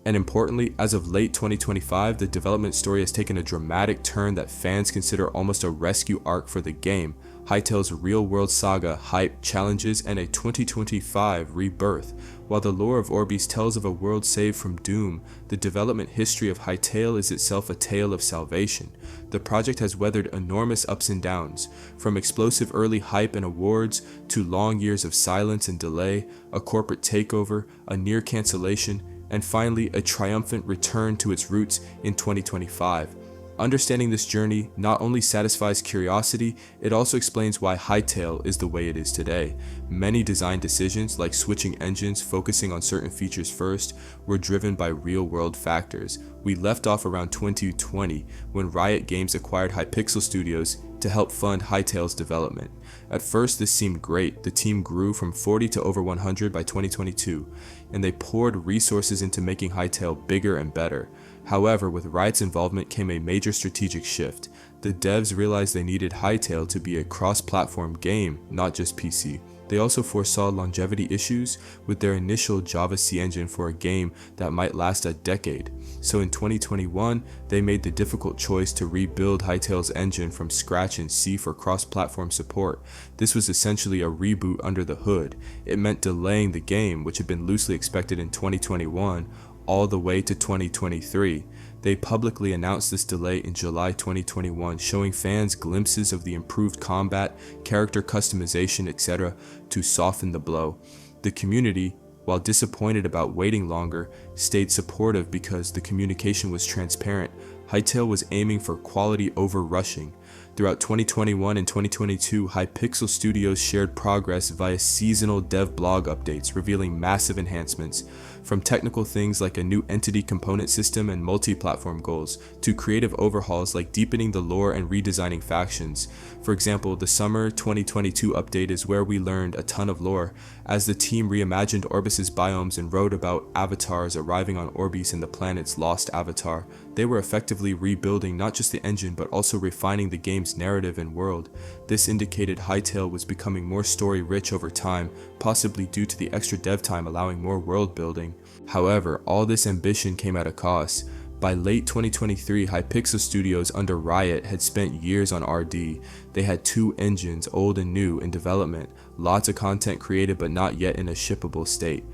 And importantly, as of late 2025, the development story has taken a dramatic turn that fans consider almost a rescue arc for the game. Hytale's real-world saga, hype, challenges, and a 2025 rebirth. While the lore of Orbis tells of a world saved from doom, the development history of Hytale is itself a tale of salvation. The project has weathered enormous ups and downs, from explosive early hype and awards to long years of silence and delay, a corporate takeover, a near cancellation, and finally a triumphant return to its roots in 2025. Understanding this journey not only satisfies curiosity, it also explains why Hytale is the way it is today. Many design decisions, like switching engines, focusing on certain features first, were driven by real-world factors. We left off around 2020 when Riot Games acquired Hypixel Studios to help fund Hytale's development. At first this seemed great. The team grew from 40 to over 100 by 2022, and they poured resources into making Hytale bigger and better. However, with Riot's involvement came a major strategic shift. The devs realized they needed Hytale to be a cross-platform game, not just PC. They also foresaw longevity issues with their initial Java C engine for a game that might last a decade. So in 2021, they made the difficult choice to rebuild Hytale's engine from scratch in C for cross-platform support. This was essentially a reboot under the hood. It meant delaying the game, which had been loosely expected in 2021, all the way to 2023. They publicly announced this delay in July 2021, showing fans glimpses of the improved combat, character customization, etc. to soften the blow. The community, while disappointed about waiting longer, stayed supportive because the communication was transparent. Hytale was aiming for quality over rushing. Throughout 2021 and 2022, Hypixel Studios shared progress via seasonal dev blog updates, revealing massive enhancements, from technical things like a new entity component system and multi-platform goals, to creative overhauls like deepening the lore and redesigning factions. For example, the summer 2022 update is where we learned a ton of lore, as the team reimagined Orbis's biomes and wrote about avatars arriving on Orbis and the planet's lost avatar. They were effectively rebuilding not just the engine but also refining the game's narrative and world. This indicated Hytale was becoming more story-rich over time, possibly due to the extra dev time allowing more world building. However, all this ambition came at a cost. By late 2023, Hypixel Studios under Riot had spent years on RD. They had 2 engines, old and new, in development, lots of content created but not yet in a shippable state.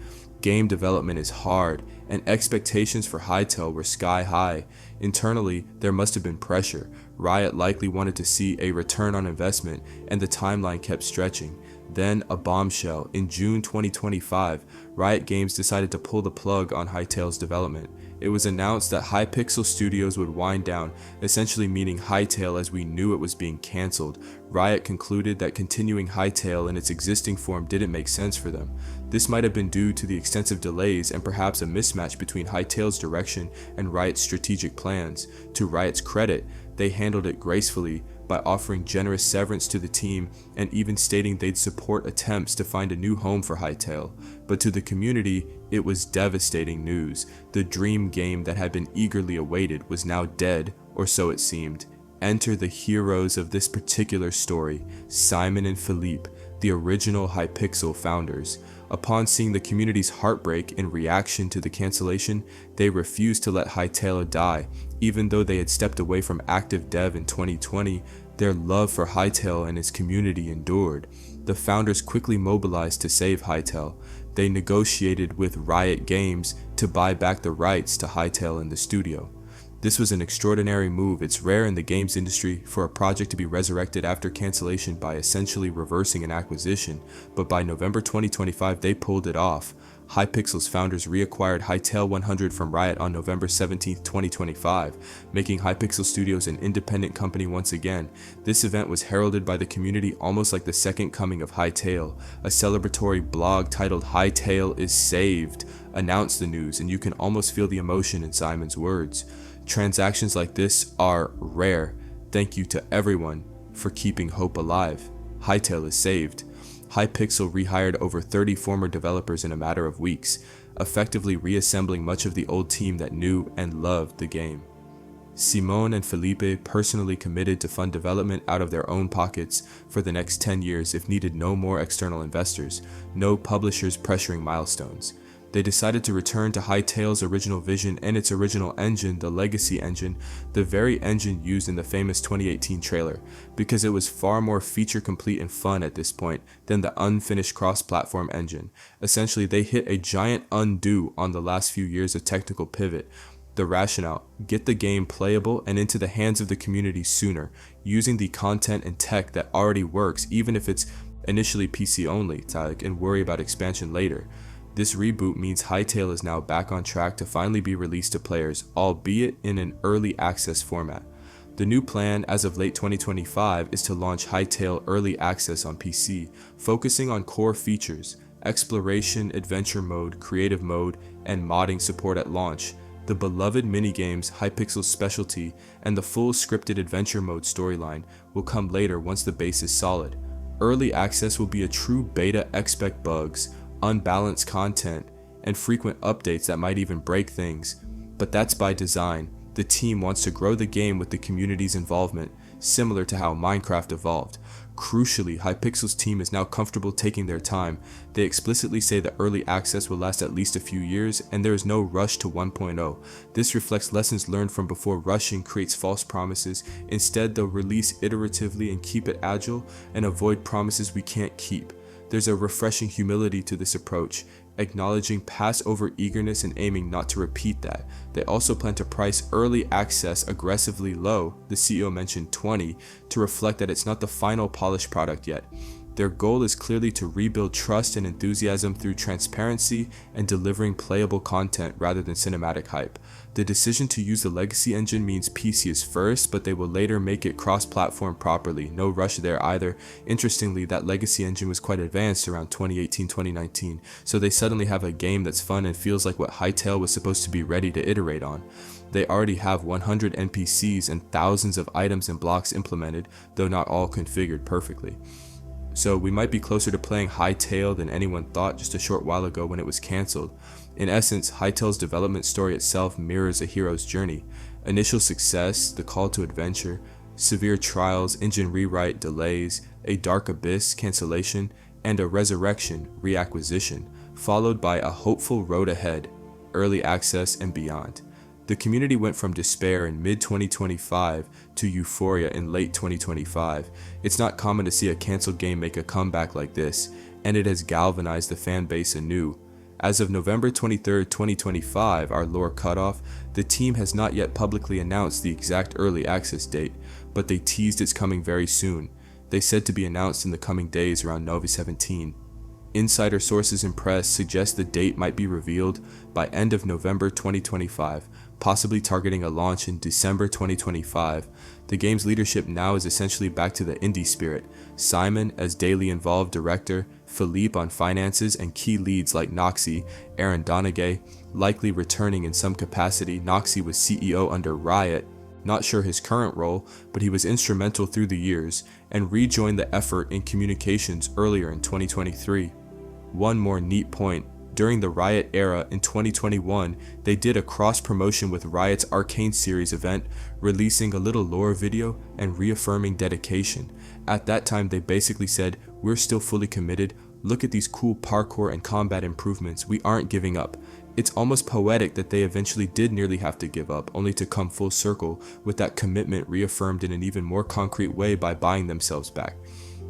Game development is hard, and expectations for Hytale were sky high. Internally, there must have been pressure. Riot likely wanted to see a return on investment, and the timeline kept stretching. Then a bombshell. In June 2025, Riot Games decided to pull the plug on Hytale's development. It was announced that Hypixel Studios would wind down, essentially meaning Hytale as we knew it was being cancelled. Riot concluded that continuing Hytale in its existing form didn't make sense for them. This might have been due to the extensive delays and perhaps a mismatch between Hytale's direction and Riot's strategic plans. To Riot's credit, they handled it gracefully by offering generous severance to the team and even stating they'd support attempts to find a new home for Hytale. But to the community, it was devastating news. The dream game that had been eagerly awaited was now dead, or so it seemed. Enter the heroes of this particular story, Simon and Philippe, the original Hypixel founders. Upon seeing the community's heartbreak in reaction to the cancellation, they refused to let Hytale die. Even though they had stepped away from active dev in 2020, their love for Hytale and its community endured. The founders quickly mobilized to save Hytale. They negotiated with Riot Games to buy back the rights to Hytale in the studio. This was an extraordinary move. It's rare in the games industry for a project to be resurrected after cancellation by essentially reversing an acquisition, but by November 2025 they pulled it off. Hypixel's founders reacquired Hytale 100 from Riot on November 17, 2025, making Hypixel Studios an independent company once again. This event was heralded by the community almost like the second coming of Hytale. A celebratory blog titled "Hytale is Saved" announced the news, and you can almost feel the emotion in Simon's words. Transactions like this are rare. Thank you to everyone for keeping hope alive. Hytale is saved. Hypixel rehired over 30 former developers in a matter of weeks, effectively reassembling much of the old team that knew and loved the game. Simone and Felipe personally committed to fund development out of their own pockets for the next 10 years if needed. No more external investors, no publishers pressuring milestones. They decided to return to Hytale's original vision and its original engine, the Legacy engine, the very engine used in the famous 2018 trailer, because it was far more feature complete and fun at this point than the unfinished cross-platform engine. Essentially, they hit a giant undo on the last few years of technical pivot. The rationale: get the game playable and into the hands of the community sooner, using the content and tech that already works, even if it's initially PC only, and worry about expansion later. This reboot means Hytale is now back on track to finally be released to players, albeit in an early access format. The new plan as of late 2025 is to launch Hytale Early Access on PC, focusing on core features, exploration, adventure mode, creative mode, and modding support at launch. The beloved minigames, Hypixel's specialty, and the full scripted adventure mode storyline will come later once the base is solid. Early access will be a true beta. Expect bugs, unbalanced content, and frequent updates that might even break things. But that's by design. The team wants to grow the game with the community's involvement, similar to how Minecraft evolved. Crucially, Hypixel's team is now comfortable taking their time. They explicitly say that early access will last at least a few years, and there is no rush to 1.0. This reflects lessons learned from before. Rushing creates false promises. Instead, they'll release iteratively and keep it agile and avoid promises we can't keep. There's a refreshing humility to this approach. acknowledging past over-eagerness and aiming not to repeat that. They also plan to price early access aggressively low, the CEO mentioned 20, to reflect that it's not the final polished product yet. Their goal is clearly to rebuild trust and enthusiasm through transparency and delivering playable content rather than cinematic hype. The decision to use the legacy engine means PC is first, but they will later make it cross-platform properly. No rush there either. Interestingly, that legacy engine was quite advanced around 2018-2019, so they suddenly have a game that's fun and feels like what Hytale was supposed to be ready to iterate on. They already have 100 NPCs and thousands of items and blocks implemented, though not all configured perfectly. So we might be closer to playing Hytale than anyone thought just a short while ago when it was cancelled. In essence, Hytale's development story itself mirrors a hero's journey. Initial success, the call to adventure, severe trials, engine rewrite, delays, a dark abyss, cancellation, and a resurrection, reacquisition, followed by a hopeful road ahead, early access and beyond. The community went from despair in mid-2025 to euphoria in late 2025. It's not common to see a cancelled game make a comeback like this, and it has galvanized the fan base anew. As of November 23, 2025, our lore cutoff, the team has not yet publicly announced the exact early access date, but they teased it's coming very soon. They said to be announced in the coming days around Nova 17. Insider sources and press suggest the date might be revealed by end of November 2025, possibly targeting a launch in December 2025. The game's leadership now is essentially back to the indie spirit. Simon as daily involved director, Philippe on finances, and key leads like Noxie, Aaron Donaghy, likely returning in some capacity. Noxie was CEO under Riot, not sure his current role, but he was instrumental through the years, and rejoined the effort in communications earlier in 2023. One more neat point. During the Riot era in 2021, they did a cross-promotion with Riot's Arcane Series event, releasing a little lore video and reaffirming dedication. At that time, they basically said, "We're still fully committed. Look at these cool parkour and combat improvements. We aren't giving up." It's almost poetic that they eventually did nearly have to give up, only to come full circle with that commitment reaffirmed in an even more concrete way by buying themselves back.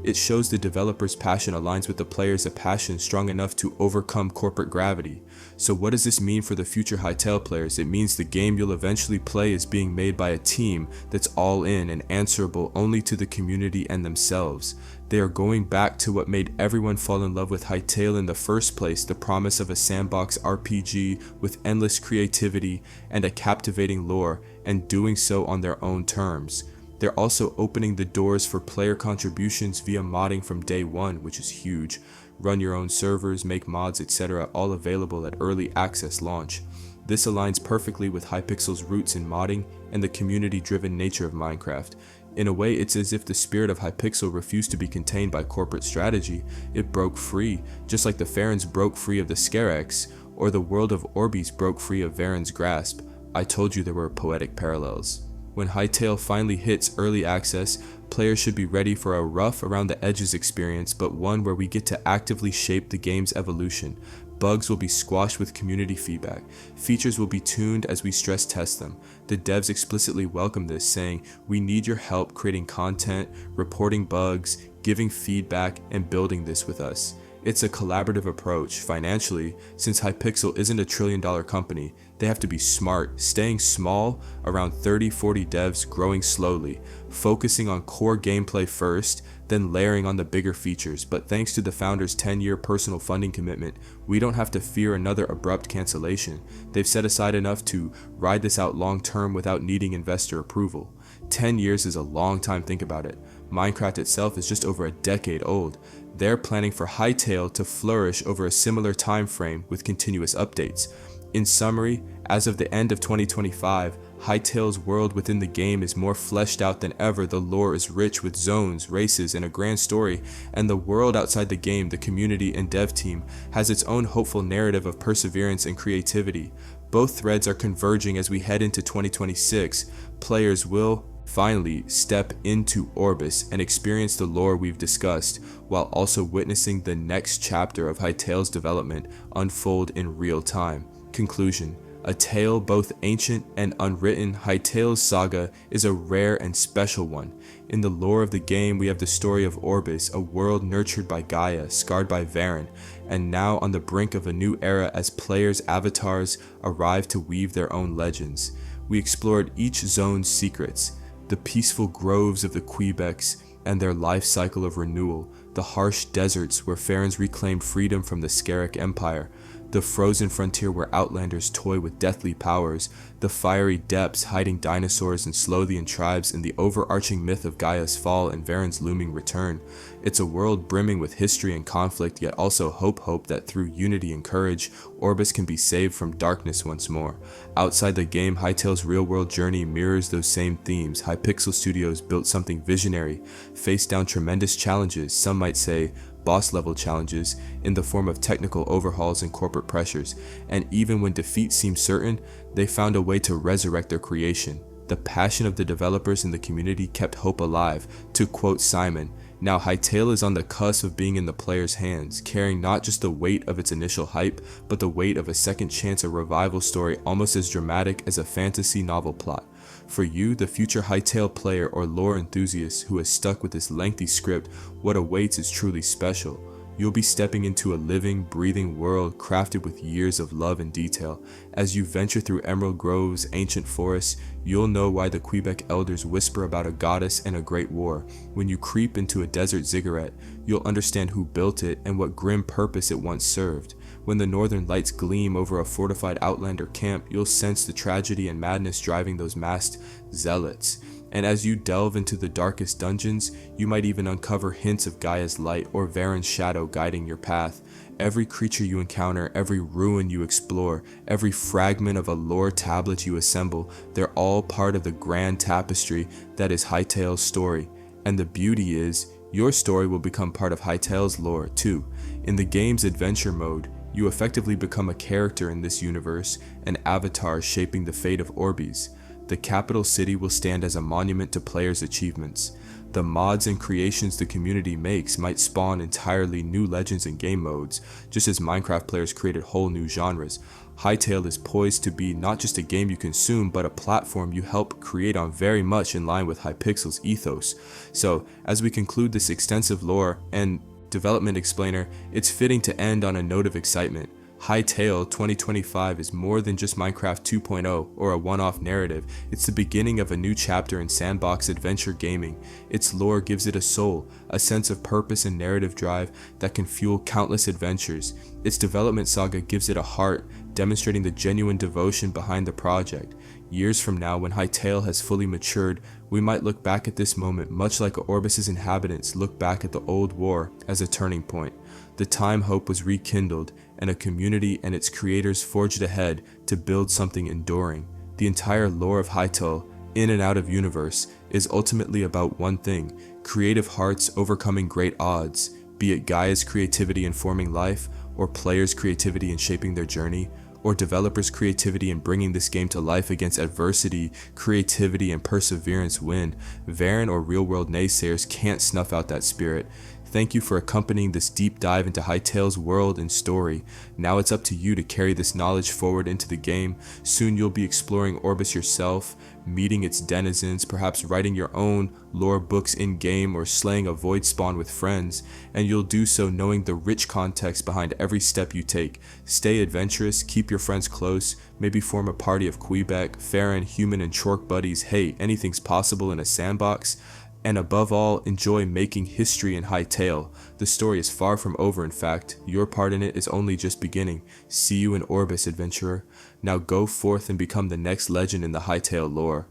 It shows the developer's passion aligns with the players' passion strong enough to overcome corporate gravity. So what does this mean for the future Hytale players? It means the game you'll eventually play is being made by a team that's all in and answerable only to the community and themselves. They are going back to what made everyone fall in love with Hytale in the first place, the promise of a sandbox RPG with endless creativity and a captivating lore, and doing so on their own terms. They're also opening the doors for player contributions via modding from day one, which is huge. Run your own servers, make mods, etc., all available at early access launch. This aligns perfectly with Hypixel's roots in modding and the community-driven nature of Minecraft. In a way, it's as if the spirit of Hypixel refused to be contained by corporate strategy. It broke free, just like the Farons broke free of the Scarex, or the world of Orbis broke free of Varen's grasp. I told you there were poetic parallels. When Hytale finally hits early access, players should be ready for a rough around the edges experience, but one where we get to actively shape the game's evolution. Bugs will be squashed with community feedback. Features will be tuned as we stress test them. The devs explicitly welcome this, saying, "We need your help creating content, reporting bugs, giving feedback, and building this with us." It's a collaborative approach. Financially, since Hypixel isn't a $1 trillion company, they have to be smart, staying small, around 30-40 devs, growing slowly, focusing on core gameplay first, then layering on the bigger features. But thanks to the founders' 10-year personal funding commitment, we don't have to fear another abrupt cancellation. They've set aside enough to ride this out long term without needing investor approval. 10 years is a long time, think about it. Minecraft itself is just over a decade old. They're planning for Hytale to flourish over a similar time frame with continuous updates. In summary, as of the end of 2025, Hytale's world within the game is more fleshed out than ever. The lore is rich with zones, races, and a grand story, and the world outside the game, the community and dev team, has its own hopeful narrative of perseverance and creativity. Both threads are converging as we head into 2026. Players will finally step into Orbis and experience the lore we've discussed, while also witnessing the next chapter of Hytale's development unfold in real time. Conclusion: A tale both ancient and unwritten, Hytale's saga is a rare and special one. In the lore of the game, we have the story of Orbis, a world nurtured by Gaia, scarred by Varen, and now on the brink of a new era as players' avatars arrive to weave their own legends. We explored each zone's secrets, the peaceful groves of the Quebecs and their life cycle of renewal, the harsh deserts where Farron's reclaimed freedom from the Scarric Empire, the frozen frontier where Outlanders toy with deathly powers, the fiery depths hiding dinosaurs and Slothian tribes, and the overarching myth of Gaia's fall and Varen's looming return. It's a world brimming with history and conflict, yet also hope that through unity and courage, Orbis can be saved from darkness once more. Outside the game, Hytale's real-world journey mirrors those same themes. Hypixel Studios built something visionary, faced down tremendous challenges, some might say boss-level challenges, in the form of technical overhauls and corporate pressures, and even when defeat seemed certain, they found a way to resurrect their creation. The passion of the developers and the community kept hope alive. To quote Simon, "Now Hytale is on the cusp of being in the player's hands, carrying not just the weight of its initial hype, but the weight of a second chance, a revival story almost as dramatic as a fantasy novel plot." For you, the future Hytale player or lore enthusiast who has stuck with this lengthy script, what awaits is truly special. You'll be stepping into a living, breathing world crafted with years of love and detail. As you venture through emerald groves, ancient forests, you'll know why the Quebec elders whisper about a goddess and a great war. When you creep into a desert ziggurat, you'll understand who built it and what grim purpose it once served. When the northern lights gleam over a fortified Outlander camp, you'll sense the tragedy and madness driving those masked zealots. And as you delve into the darkest dungeons, you might even uncover hints of Gaia's light or Varen's shadow guiding your path. Every creature you encounter, every ruin you explore, every fragment of a lore tablet you assemble, they're all part of the grand tapestry that is Hytale's story. And the beauty is, your story will become part of Hytale's lore too. In the game's adventure mode, you effectively become a character in this universe, an avatar shaping the fate of Orbis. The capital city will stand as a monument to players' achievements. The mods and creations the community makes might spawn entirely new legends and game modes, just as Minecraft players created whole new genres. Hytale is poised to be not just a game you consume, but a platform you help create on, very much in line with Hypixel's ethos. So, as we conclude this extensive lore and development explainer, it's fitting to end on a note of excitement. Hytale 2025 is more than just Minecraft 2.0 or a one-off narrative. It's the beginning of a new chapter in sandbox adventure gaming. Its lore gives it a soul, a sense of purpose and narrative drive that can fuel countless adventures. Its development saga gives it a heart, demonstrating the genuine devotion behind the project. Years from now, when Hytale has fully matured, we might look back at this moment much like Orbis's inhabitants look back at the old war as a turning point. The time hope was rekindled, and a community and its creators forged ahead to build something enduring. The entire lore of Hytale, in and out of universe, is ultimately about one thing: creative hearts overcoming great odds, be it Gaia's creativity in forming life, or players' creativity in shaping their journey, or developers' creativity in bringing this game to life against adversity. Creativity and perseverance win. Varen or real-world naysayers can't snuff out that spirit. Thank you for accompanying this deep dive into Hytale's world and story. Now it's up to you to carry this knowledge forward into the game. Soon you'll be exploring Orbis yourself, meeting its denizens, perhaps writing your own lore books in-game or slaying a void spawn with friends, and you'll do so knowing the rich context behind every step you take. Stay adventurous, keep your friends close, maybe form a party of Quebec, Farron, Human, and Chork buddies. Hey, anything's possible in a sandbox. And above all, enjoy making history in Hytale. The story is far from over, in fact. Your part in it is only just beginning. See you in Orbis, adventurer. Now go forth and become the next legend in the Hytale lore.